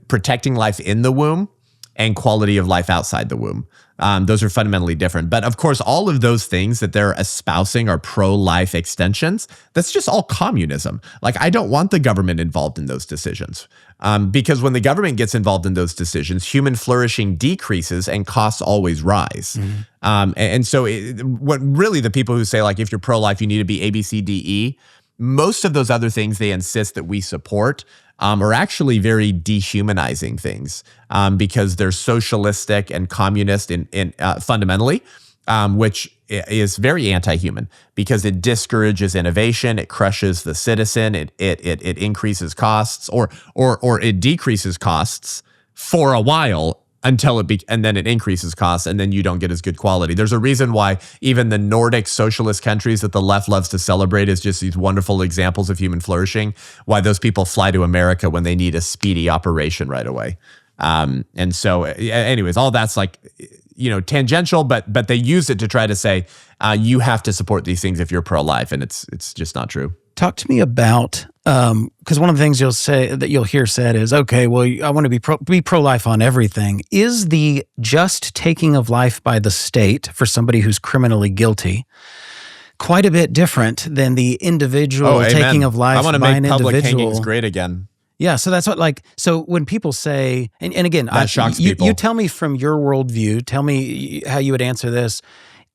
protecting life in the womb and quality of life outside the womb. Those are fundamentally different. But of course, all of those things that they're espousing are pro-life extensions. That's just all communism. Like, I don't want the government involved in those decisions. Because when the government gets involved in those decisions, human flourishing decreases and costs always rise. And so what really the people who say, like, if you're pro-life, you need to be A, B, C, D, E, most of those other things they insist that we support are actually very dehumanizing things because they're socialistic and communist in fundamentally, which is very anti-human because it discourages innovation, it crushes the citizen, it increases costs or it decreases costs for a while until and then it increases costs, and then you don't get as good quality. There's a reason why even the Nordic socialist countries that the left loves to celebrate as just these wonderful examples of human flourishing, why those people fly to America when they need a speedy operation right away. And so anyways, all that's like, tangential, but they use it to try to say, you have to support these things if you're pro-life, and it's just not true. Talk to me about, because one of the things you'll hear said is, okay, well, I want to be pro-life on everything. Is the just taking of life by the state for somebody who's criminally guilty quite a bit different than the individual taking of life by an individual? I want to make public hangings great again. Yeah, so that's what, so when people say, and again, that shocks people. You tell me from your worldview, tell me how you would answer this.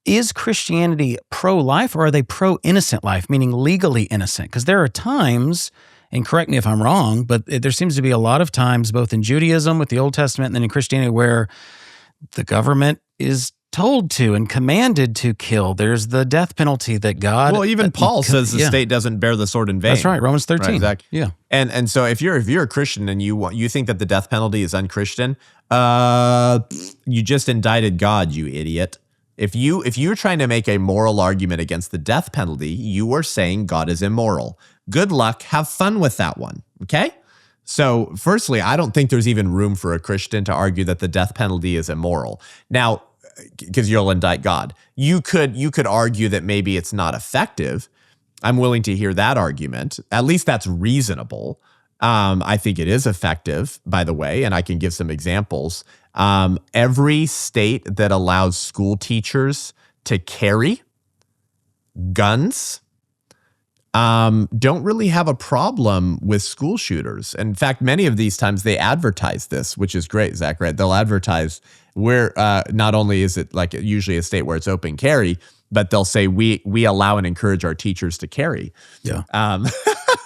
Is Christianity pro-life, or are they pro-innocent life, meaning legally innocent? Because there are times, and correct me if I'm wrong, but there seems to be a lot of times, both in Judaism with the Old Testament and then in Christianity, where the government is told to and commanded to kill. There's the death penalty that God... Well, even Paul says the state doesn't bear the sword in vain. That's right, Romans 13. Right, exactly. Yeah. And so if you're a Christian and you think that the death penalty is unchristian, you just indicted God, you idiot. If you're trying to make a moral argument against the death penalty, you are saying God is immoral. Good luck. Have fun with that one. Okay? So firstly, I don't think there's even room for a Christian to argue that the death penalty is immoral. Now, because you'll indict God. You could argue that maybe it's not effective. I'm willing to hear that argument. At least that's reasonable. I think it is effective, by the way, and I can give some examples. Every state that allows school teachers to carry guns don't really have a problem with school shooters. In fact, many of these times they advertise this, which is great, Zach, right? They'll advertise where not only is it like usually a state where it's open carry, but they'll say we allow and encourage our teachers to carry. Yeah.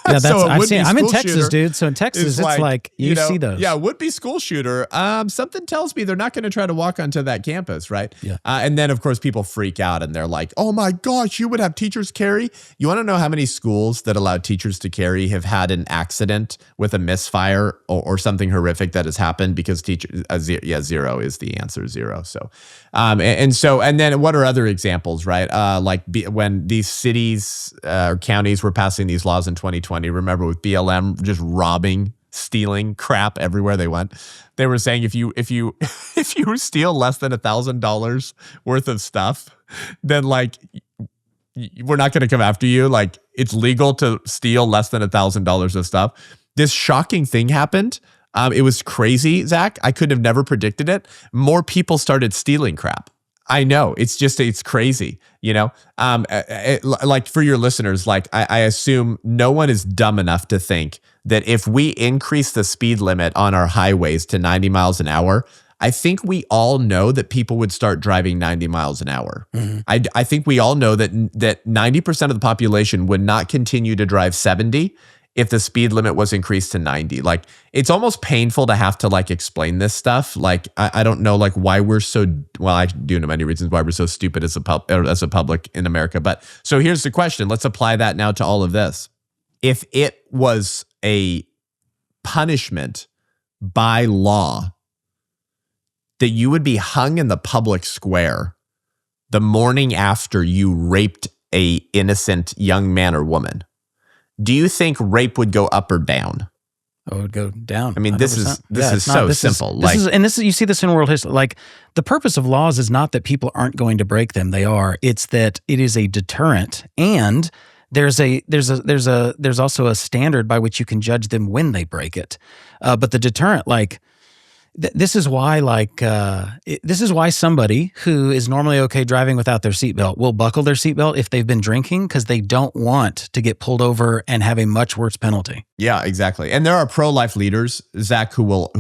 Yeah, that's So I've seen. I'm in Texas, shooter dude. So in Texas, it's like you see those. Yeah, would-be school shooter. Something tells me they're not going to try to walk onto that campus, right? Yeah. And then, of course, people freak out and they're like, "Oh my gosh, you would have teachers carry?" You want to know how many schools that allow teachers to carry have had an accident with a misfire or something horrific that has happened because zero is the answer, zero. So, and then what are other examples, right? When these cities or counties were passing these laws in 2020. Remember with BLM just robbing, stealing crap everywhere they went. They were saying if you steal less than $1,000 worth of stuff, then like we're not going to come after you. Like it's legal to steal less than $1,000 of stuff. This shocking thing happened. It was crazy, Zach. I could have never predicted it. More people started stealing crap. I know it's crazy, like for your listeners, like I assume no one is dumb enough to think that if we increase the speed limit on our highways to 90 miles an hour, I think we all know that people would start driving 90 miles an hour. Mm-hmm. I think we all know that 90% of the population would not continue to drive 70 if the speed limit was increased to 90. Like it's almost painful to have to like explain this stuff. Like I don't know like why we're so, well, I do know many reasons why we're so stupid as a public in America. But so here's the question. Let's apply that now to all of this. If it was a punishment by law that you would be hung in the public square the morning after you raped a innocent young man or woman, do you think rape would go up or down? Oh, it would go down. I mean, 100%. this is so simple. You see this in world history. Like the purpose of laws is not that people aren't going to break them. They are. It's that it is a deterrent, and there's also a standard by which you can judge them when they break it. But the deterrent, like. This is why, this is why somebody who is normally okay driving without their seatbelt will buckle their seatbelt if they've been drinking because they don't want to get pulled over and have a much worse penalty. Yeah, exactly. And there are pro-life leaders, Zach, who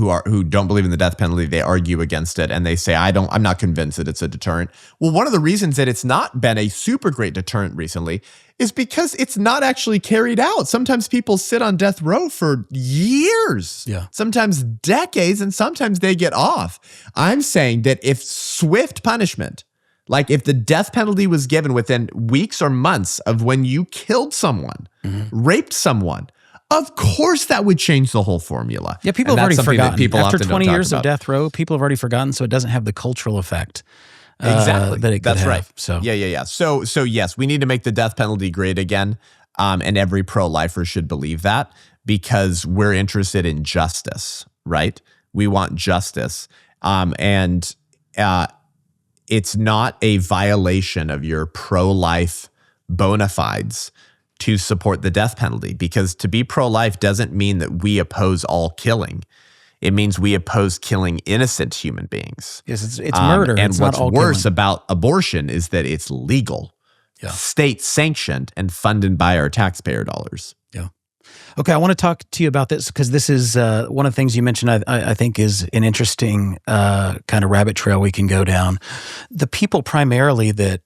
don't believe in the death penalty. They argue against it and they say, I'm not convinced that it's a deterrent. Well, one of the reasons that it's not been a super great deterrent recently is because it's not actually carried out. Sometimes people sit on death row for years, sometimes decades, and sometimes they get off. I'm saying that if swift punishment, like if the death penalty was given within weeks or months of when you killed someone, raped someone, Of course, that would change the whole formula. Yeah, people And have already that's something that forgotten. people After often 20 don't talk years of about. death row, people have already forgotten, so it doesn't have the cultural effect Exactly. that it could That's have. right. So Yeah. So yes, we need to make the death penalty great again. And every pro-lifer should believe that, because we're interested in justice, right? We want justice. And it's not a violation of your pro-life bona fides to support the death penalty, because to be pro-life doesn't mean that we oppose all killing. It means we oppose killing innocent human beings. yes, it's murder. And it's what's not all worse killing. about abortion is that it's legal, state sanctioned, and funded by our taxpayer dollars. Yeah. Okay, I want to talk to you about this because this is one of the things you mentioned I think is an interesting kind of rabbit trail we can go down. The people primarily that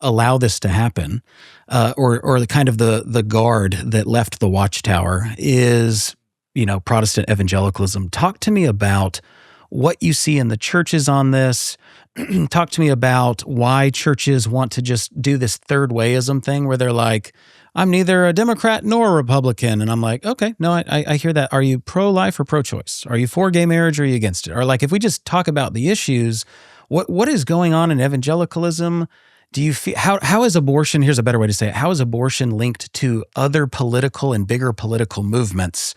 allow this to happen, or the kind of the guard that left the watchtower is, Protestant evangelicalism. Talk to me about what you see in the churches on this. Talk to me about why churches want to just do this third wayism thing where they're like, I'm neither a Democrat nor a Republican. And I'm like, okay, no, I hear that. Are you pro-life or pro-choice? Are you for gay marriage or are you against it? Or like, if we just talk about the issues, what is going on in evangelicalism? Do you feel, how is abortion, here's a better way to say it, how is abortion linked to other political and bigger political movements?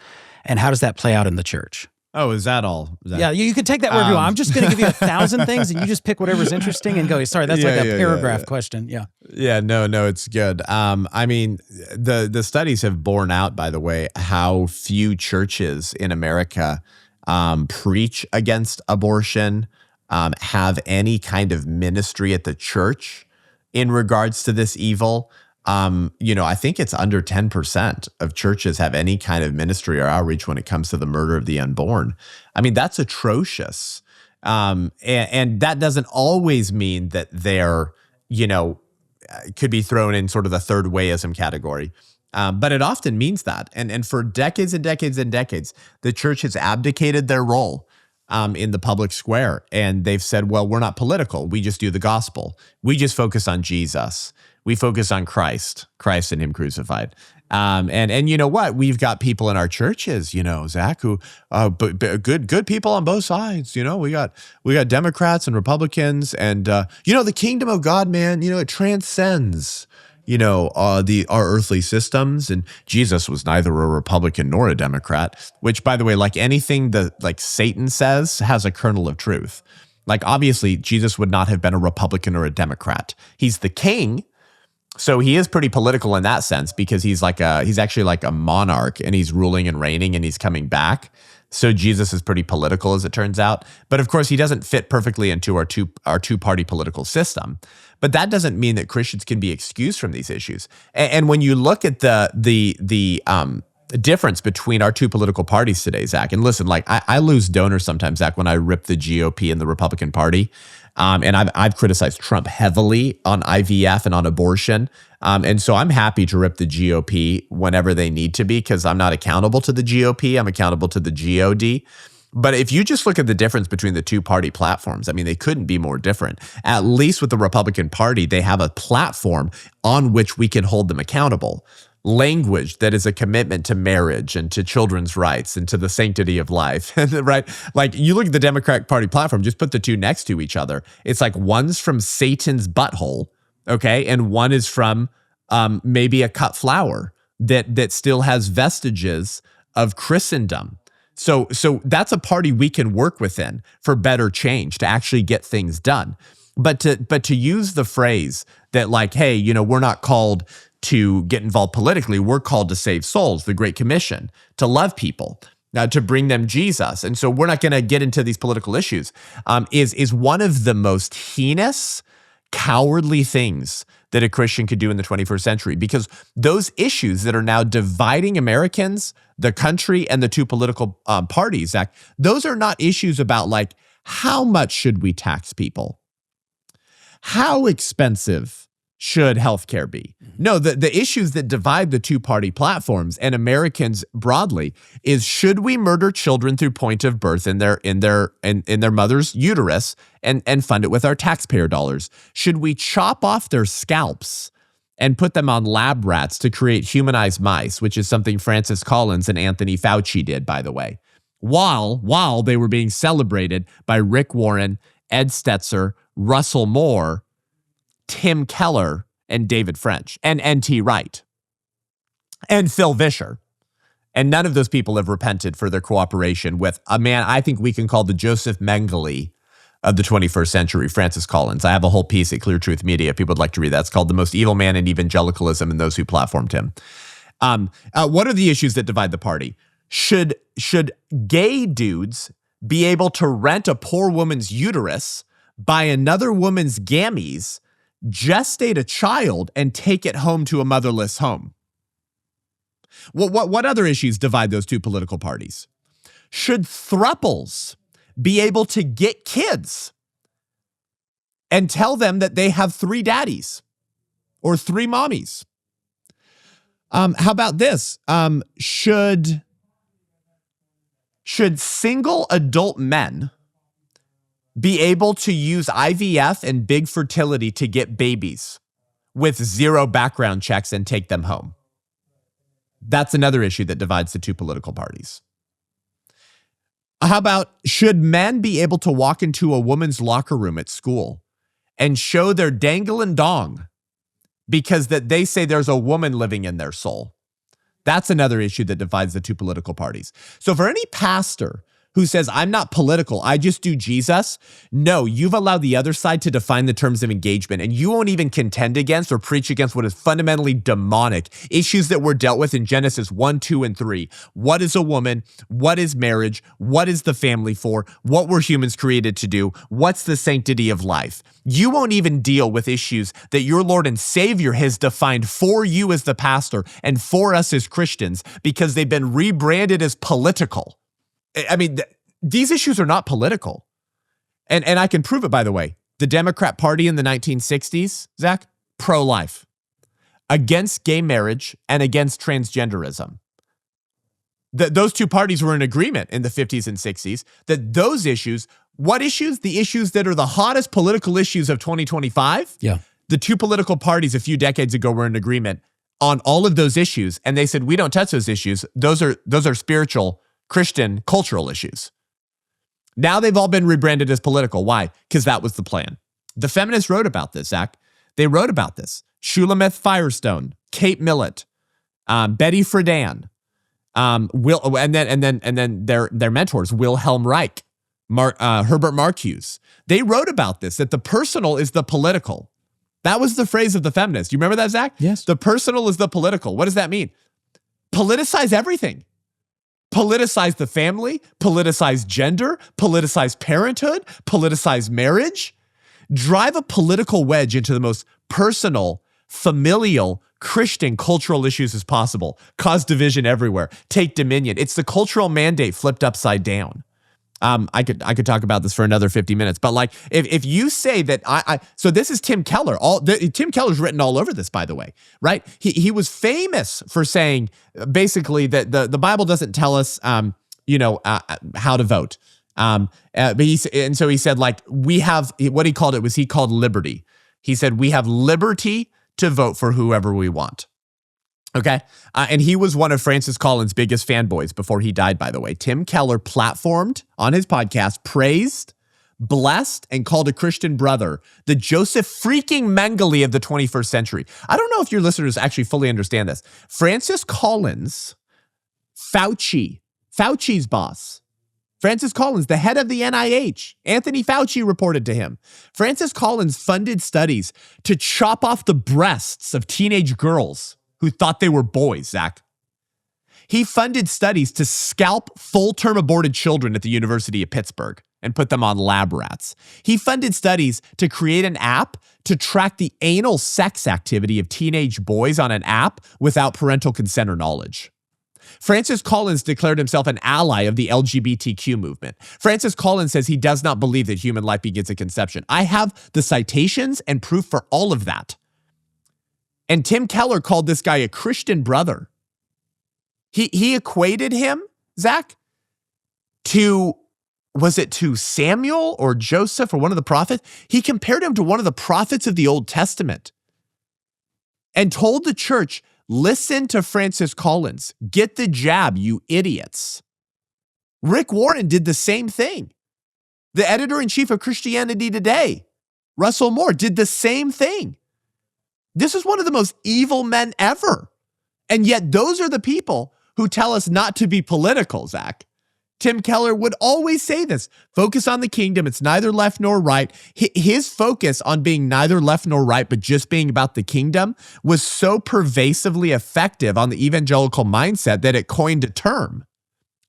And how does that play out in the church? Oh, is that all? Yeah, you can take that wherever you want. I'm just going to give you 1,000 things and you just pick whatever's interesting and go, sorry, that's like a paragraph question. Yeah. Yeah, no, it's good. I mean, the studies have borne out, by the way, how few churches in America preach against abortion, have any kind of ministry at the church in regards to this evil. I think it's under 10% of churches have any kind of ministry or outreach when it comes to the murder of the unborn. I mean, that's atrocious. And that doesn't always mean that they're, could be thrown in sort of the third wayism category. But it often means that. And for decades and decades and decades, the church has abdicated their role in the public square. And they've said, well, we're not political. We just do the gospel. We just focus on Jesus. We focus on Christ and him crucified. And you know what? We've got people in our churches, Zach, who but good people on both sides. We got Democrats and Republicans, and the kingdom of God, man, it transcends our earthly systems. And Jesus was neither a Republican nor a Democrat, which, by the way, like anything that like Satan says has a kernel of truth. Like, obviously, Jesus would not have been a Republican or a Democrat. He's the king. So he is pretty political in that sense, because he's actually like a monarch, and he's ruling and reigning, and he's coming back. So Jesus is pretty political, as it turns out. But of course, he doesn't fit perfectly into our two-party political system. But that doesn't mean that Christians can be excused from these issues. And when you look at the difference between our two political parties today, Zach, and listen, like I lose donors sometimes, Zach, when I rip the GOP and the Republican Party. And I've criticized Trump heavily on IVF and on abortion. And so I'm happy to rip the GOP whenever they need to be, because I'm not accountable to the GOP. I'm accountable to the GOD. But if you just look at the difference between the two party platforms, I mean, they couldn't be more different. At least with the Republican Party, they have a platform on which we can hold them accountable. Language that is a commitment to marriage and to children's rights and to the sanctity of life, right? Like, you look at the Democratic Party platform, just put the two next to each other. It's like one's from Satan's butthole, okay? And one is from maybe a cut flower that still has vestiges of Christendom. So that's a party we can work within for better change, to actually get things done. But to use the phrase that, like, hey, we're not called to get involved politically, we're called to save souls, the Great Commission, to love people, to bring them Jesus. And so we're not going to get into these political issues, is one of the most heinous, cowardly things that a Christian could do in the 21st century, because those issues that are now dividing Americans, the country, and the two political parties, Zach, those are not issues about, like, how much should we tax people? How expensive should healthcare be? No, the issues that divide the two-party platforms and Americans broadly is, should we murder children through point of birth in their mother's uterus and fund it with our taxpayer dollars? Should we chop off their scalps and put them on lab rats to create humanized mice, which is something Francis Collins and Anthony Fauci did, by the way, while they were being celebrated by Rick Warren, Ed Stetzer, Russell Moore, Tim Keller, and David French, and N.T. Wright, and Phil Vischer. And none of those people have repented for their cooperation with a man I think we can call the Joseph Mengele of the 21st century, Francis Collins. I have a whole piece at Clear Truth Media if people would like to read that. It's called The Most Evil Man in Evangelicalism and Those Who Platformed Him. What are the issues that divide the party? Should gay dudes be able to rent a poor woman's uterus, buy another woman's gametes, gestate a child, and take it home to a motherless home? What other issues divide those two political parties? Should thruples be able to get kids and tell them that they have 3 daddies or 3 mommies? How about this? Should single adult men be able to use IVF and big fertility to get babies with 0 background checks and take them home? That's another issue that divides the two political parties. How about, should men be able to walk into a woman's locker room at school and show their dangling dong because that they say there's a woman living in their soul? That's another issue that divides the two political parties. So for any pastor who says, I'm not political, I just do Jesus, no, you've allowed the other side to define the terms of engagement, and you won't even contend against or preach against what is fundamentally demonic, issues that were dealt with in Genesis 1, 2, and 3. What is a woman? What is marriage? What is the family for? What were humans created to do? What's the sanctity of life? You won't even deal with issues that your Lord and Savior has defined for you as the pastor and for us as Christians because they've been rebranded as political. I mean, these issues are not political. And I can prove it, by the way. The Democrat Party in the 1960s, Zach, pro-life, against gay marriage and against transgenderism. Those two parties were in agreement in the 50s and 60s that those issues, what issues? The issues that are the hottest political issues of 2025. Yeah. The two political parties a few decades ago were in agreement on all of those issues. And they said, we don't touch those issues. Those are spiritual, Christian, cultural issues. Now they've all been rebranded as political. Why? Because that was the plan. The feminists wrote about this, Zach. They wrote about this. Shulamith Firestone, Kate Millett, Betty Friedan, and then their mentors, Wilhelm Reich, Herbert Marcuse. They wrote about this, that the personal is the political. That was the phrase of the feminists. You remember that, Zach? Yes. The personal is the political. What does that mean? Politicize everything. Politicize the family, politicize gender, politicize parenthood, politicize marriage. Drive a political wedge into the most personal, familial, Christian cultural issues as possible. Cause division everywhere. Take dominion. It's the cultural mandate flipped upside down. I could talk about this for another 50 minutes, but like if you say that so this is Tim Keller. Tim Keller's written all over this, by the way, right? He was famous for saying basically that the Bible doesn't tell us how to vote. But he said, like, we have what he called liberty. He said we have liberty to vote for whoever we want. Okay. And he was one of Francis Collins' biggest fanboys before he died, by the way. Tim Keller platformed on his podcast, praised, blessed, and called a Christian brother the Joseph freaking Mengele of the 21st century. I don't know if your listeners actually fully understand this. Francis Collins, Fauci's boss, Francis Collins, the head of the NIH, Anthony Fauci reported to him. Francis Collins funded studies to chop off the breasts of teenage girls who thought they were boys, Zach. He funded studies to scalp full-term aborted children at the University of Pittsburgh and put them on lab rats. He funded studies to create an app to track the anal sex activity of teenage boys on an app without parental consent or knowledge. Francis Collins declared himself an ally of the LGBTQ movement. Francis Collins says he does not believe that human life begins at conception. I have the citations and proof for all of that. And Tim Keller called this guy a Christian brother. He equated him, Zach, to Samuel or Joseph or one of the prophets? He compared him to one of the prophets of the Old Testament. and told the church, listen to Francis Collins. Get the jab, you idiots. Rick Warren did the same thing. The editor-in-chief of Christianity Today, Russell Moore, did the same thing. This is one of the most evil men ever. And yet those are the people who tell us not to be political, Zach. Tim Keller would always say this, focus on the kingdom. It's neither left nor right. His focus on being neither left nor right, but just being about the kingdom was so pervasively effective on the evangelical mindset that it coined a term,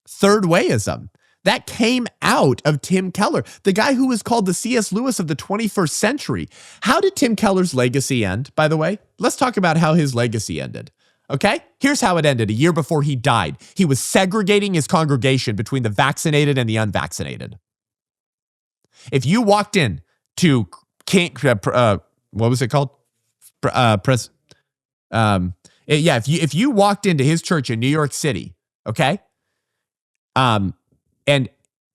third wayism. That came out of Tim Keller, the guy who was called the C.S. Lewis of the 21st century. How did Tim Keller's legacy end, by the way? Let's talk about how his legacy ended. Okay, here's how it ended. A year before he died, he was segregating his congregation between the vaccinated and the unvaccinated. If you walked in to what was it called? If you walked into his church in New York City, okay, and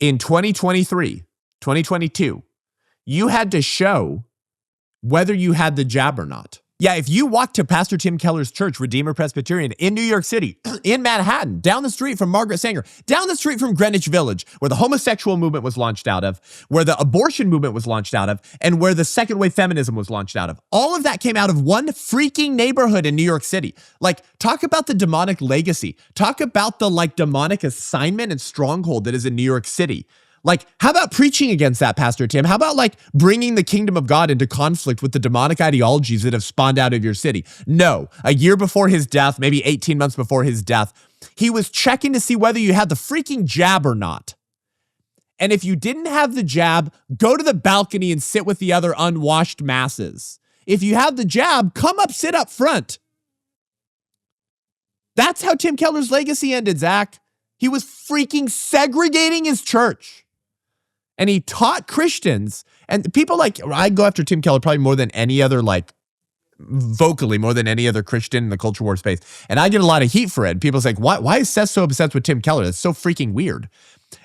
in 2022, you had to show whether you had the jab or not. Yeah, if you walk to Pastor Tim Keller's church, Redeemer Presbyterian, in New York City, in Manhattan, down the street from Margaret Sanger, down the street from Greenwich Village, where the homosexual movement was launched out of, where the abortion movement was launched out of, and where the second wave feminism was launched out of. All of that came out of one freaking neighborhood in New York City. Like, talk about the demonic legacy. Talk about the demonic assignment and stronghold that is in New York City. Like, how about preaching against that, Pastor Tim? How about bringing the kingdom of God into conflict with the demonic ideologies that have spawned out of your city? No, a year before his death, maybe 18 months before his death, he was checking to see whether you had the freaking jab or not. And if you didn't have the jab, go to the balcony and sit with the other unwashed masses. If you have the jab, come up, sit up front. That's how Tim Keller's legacy ended, Zach. He was freaking segregating his church. And he taught Christians, and people I go after Tim Keller probably more than any other, vocally more than any other Christian in the culture war space. And I get a lot of heat for it. People say, why is Seth so obsessed with Tim Keller? That's so freaking weird.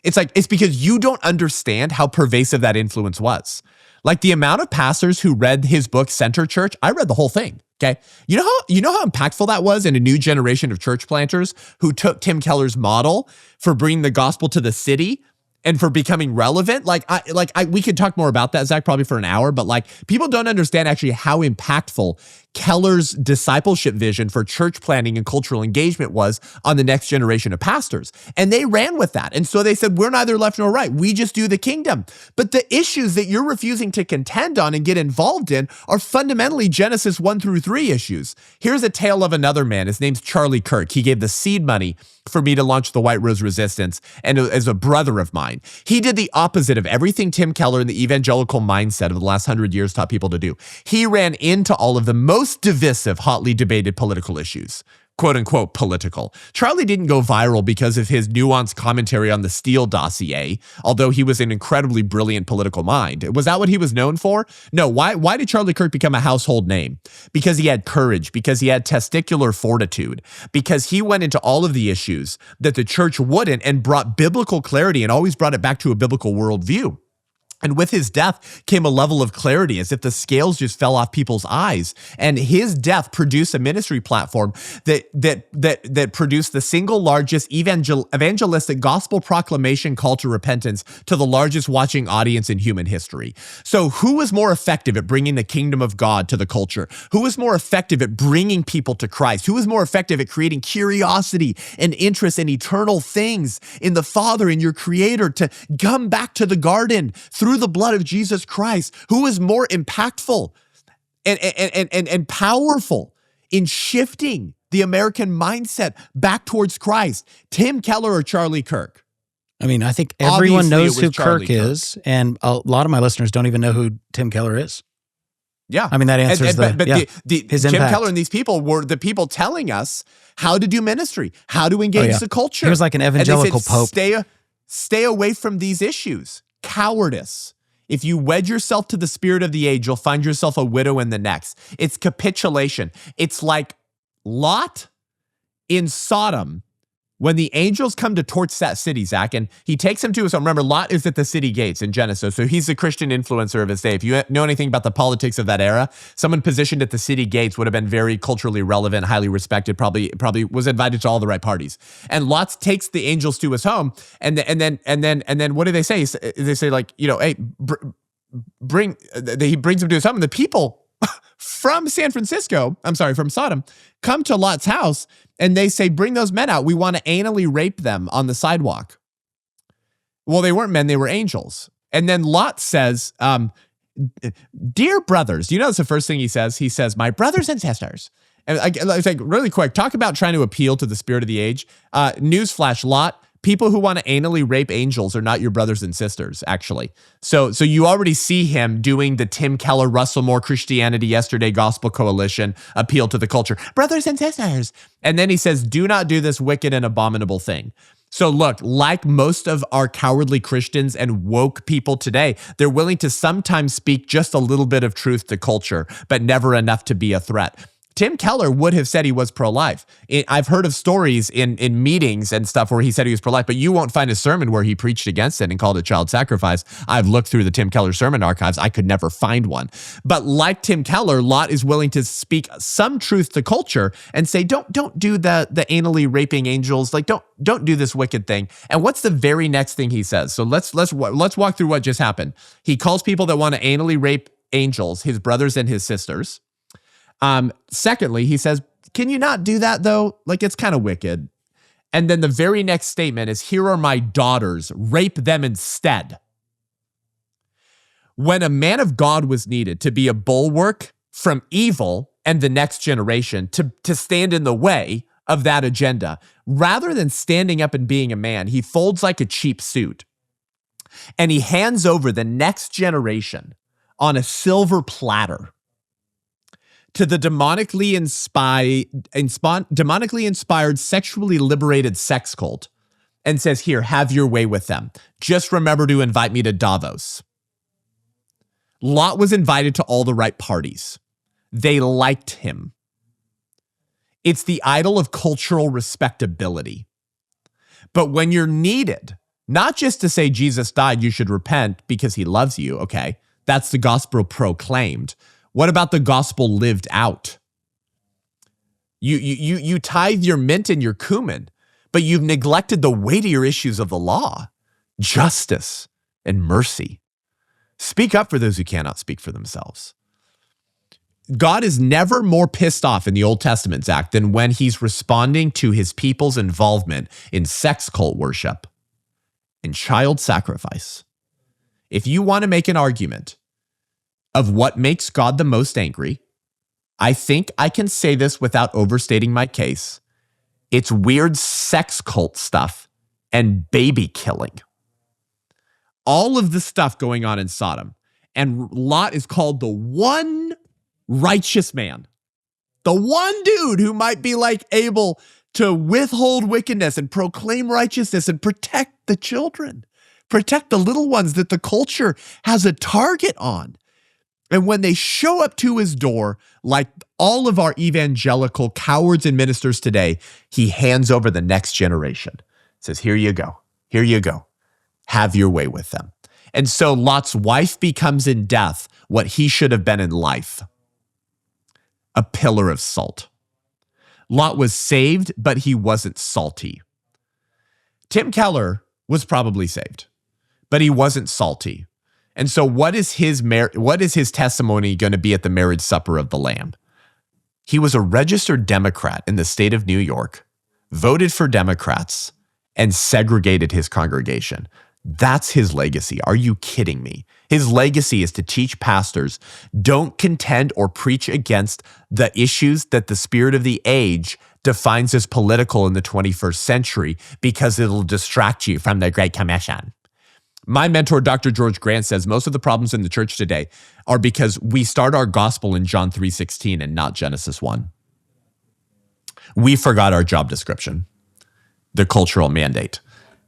It's because you don't understand how pervasive that influence was. Like the amount of pastors who read his book, Center Church, I read the whole thing. Okay. You know how impactful that was in a new generation of church planters who took Tim Keller's model for bringing the gospel to the city and for becoming relevant. We could talk more about that, Zach, probably for an hour, but people don't understand actually how impactful Keller's discipleship vision for church planting and cultural engagement was on the next generation of pastors. And they ran with that. And so they said, we're neither left nor right. We just do the kingdom. But the issues that you're refusing to contend on and get involved in are fundamentally Genesis 1-3 issues. Here's a tale of another man. His name's Charlie Kirk. He gave the seed money for me to launch the White Rose Resistance, and as a brother of mine. He did the opposite of everything Tim Keller and the evangelical mindset of the last 100 years taught people to do. He ran into all of the most divisive, hotly debated political issues. Quote unquote political. Charlie didn't go viral because of his nuanced commentary on the Steele dossier, although he was an incredibly brilliant political mind. Was that what he was known for? No. Why did Charlie Kirk become a household name? Because he had courage, because he had testicular fortitude, because he went into all of the issues that the church wouldn't and brought biblical clarity and always brought it back to a biblical worldview. And with his death came a level of clarity, as if the scales just fell off people's eyes. And his death produced a ministry platform that produced the single largest evangelistic gospel proclamation call to repentance to the largest watching audience in human history. So who was more effective at bringing the kingdom of God to the culture? Who was more effective at bringing people to Christ? Who was more effective at creating curiosity and interest in eternal things, in the Father, in your Creator, to come back to the garden through the blood of Jesus Christ? Who is more impactful and powerful in shifting the American mindset back towards Christ? Tim Keller or Charlie Kirk? I mean, I think everyone knows who Kirk is, and a lot of my listeners don't even know who Tim Keller is. Yeah. I mean, that answers his Tim impact. Keller and these people were the people telling us how to do ministry, how to engage the culture. He was like an evangelical pope. Stay away from these issues. Cowardice. If you wed yourself to the spirit of the age, you'll find yourself a widow in the next. It's capitulation. It's like Lot in Sodom when the angels come to torch that city, Zach, and he takes him to his home. Remember, Lot is at the city gates in Genesis, so he's the Christian influencer of his day. If you know anything about the politics of that era, someone positioned at the city gates would have been very culturally relevant, highly respected, probably was invited to all the right parties. And Lot takes the angels to his home, and then what do they say? They say like, hey, he brings him to his home, and the people from from Sodom, come to Lot's house, and they say, bring those men out. We want to anally rape them on the sidewalk. Well, they weren't men, they were angels. And then Lot says, dear brothers, that's the first thing he says? He says, my brothers and sisters. And it's like, really quick, talk about trying to appeal to the spirit of the age. Newsflash, Lot, people who want to anally rape angels are not your brothers and sisters, actually. So you already see him doing the Tim Keller, Russell Moore, Christianity Yesterday Gospel Coalition appeal to the culture. Brothers and sisters. And then he says, do not do this wicked and abominable thing. So look, like most of our cowardly Christians and woke people today, they're willing to sometimes speak just a little bit of truth to culture, but never enough to be a threat. Tim Keller would have said he was pro-life. I've heard of stories in meetings and stuff where he said he was pro-life, but you won't find a sermon where he preached against it and called it child sacrifice. I've looked through the Tim Keller sermon archives. I could never find one. But like Tim Keller, Lot is willing to speak some truth to culture and say, don't do the anally raping angels. Like, don't do this wicked thing. And what's the very next thing he says? So let's walk through what just happened. He calls people that want to anally rape angels his brothers and his sisters. Secondly, he says, can you not do that though? Like, it's kind of wicked. And then the very next statement is, here are my daughters, rape them instead. When a man of God was needed to be a bulwark from evil and the next generation, to stand in the way of that agenda, rather than standing up and being a man, he folds like a cheap suit and he hands over the next generation on a silver platter to the demonically inspired, sexually liberated sex cult and says, here, have your way with them. Just remember to invite me to Davos. Lot was invited to all the right parties. They liked him. It's the idol of cultural respectability. But when you're needed, not just to say Jesus died, you should repent because he loves you, okay? That's the gospel proclaimed. What about the gospel lived out? You tithe your mint and your cumin, but you've neglected the weightier issues of the law, justice and mercy. Speak up for those who cannot speak for themselves. God is never more pissed off in the Old Testament, Zach, than when he's responding to his people's involvement in sex cult worship and child sacrifice. If you want to make an argument of what makes God the most angry, I think I can say this without overstating my case. It's weird sex cult stuff and baby killing. All of the stuff going on in Sodom. And Lot is called the one righteous man. The one dude who might be like able to withhold wickedness and proclaim righteousness and protect the children. Protect the little ones that the culture has a target on. And when they show up to his door, like all of our evangelical cowards and ministers today, he hands over the next generation. Says, here you go. Here you go. Have your way with them. And so Lot's wife becomes in death what he should have been in life. A pillar of salt. Lot was saved, but he wasn't salty. Tim Keller was probably saved, but he wasn't salty. And so what is his testimony going to be at the marriage supper of the Lamb? He was a registered Democrat in the state of New York, voted for Democrats, and segregated his congregation. That's his legacy. Are you kidding me? His legacy is to teach pastors, don't contend or preach against the issues that the spirit of the age defines as political in the 21st century because it'll distract you from the Great Commission. My mentor, Dr. George Grant, says most of the problems in the church today are because we start our gospel in John 3:16 and not Genesis 1. We forgot our job description, the cultural mandate.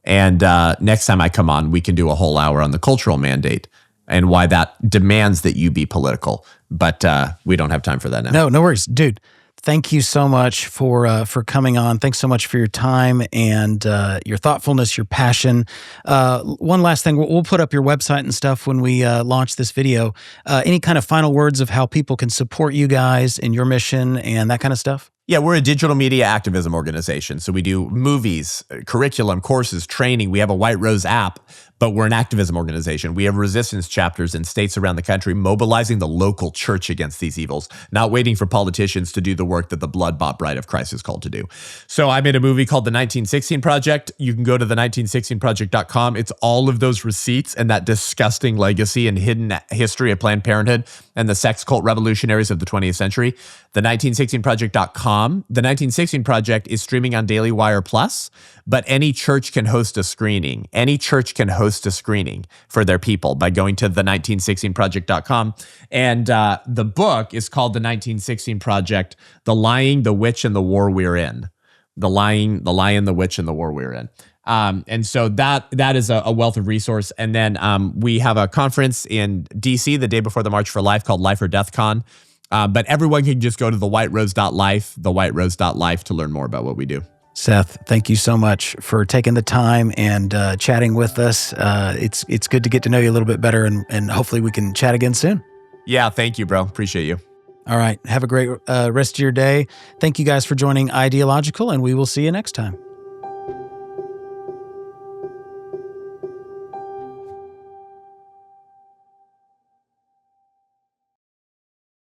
And next time I come on, we can do a whole hour on the cultural mandate and why that demands that you be political. But we don't have time for that now. No worries. Dude, thank you so much for coming on. Thanks so much for your time and your thoughtfulness, your passion. One last thing, we'll put up your website and stuff when we launch this video. Any kind of final words of how people can support you guys in your mission and that kind of stuff? Yeah, we're a digital media activism organization. So we do movies, curriculum, courses, training. We have a White Rose app, but we're an activism organization. We have resistance chapters in states around the country, mobilizing the local church against these evils, not waiting for politicians to do the work that the blood-bought bride of Christ is called to do. So I made a movie called The 1916 Project. You can go to the1916project.com. It's all of those receipts and that disgusting legacy and hidden history of Planned Parenthood and the sex cult revolutionaries of the 20th century. The1916project.com. The 1916 Project is streaming on Daily Wire Plus, but any church can host a screening. Any church can host a screening for their people by going to the1916project.com. And the book is called The 1916 Project, The Lying, the Witch, and the War We're In. The Lion, the Witch, and the War We're In. And so that is a wealth of resource. And then we have a conference in DC the day before the March for Life called Life or Death Con. But everyone can just go to thewhiterose.life to learn more about what we do. Seth, thank you so much for taking the time and chatting with us. It's good to get to know you a little bit better, and hopefully we can chat again soon. Yeah, thank you, bro. Appreciate you. All right. Have a great rest of your day. Thank you guys for joining Ideological, and we will see you next time.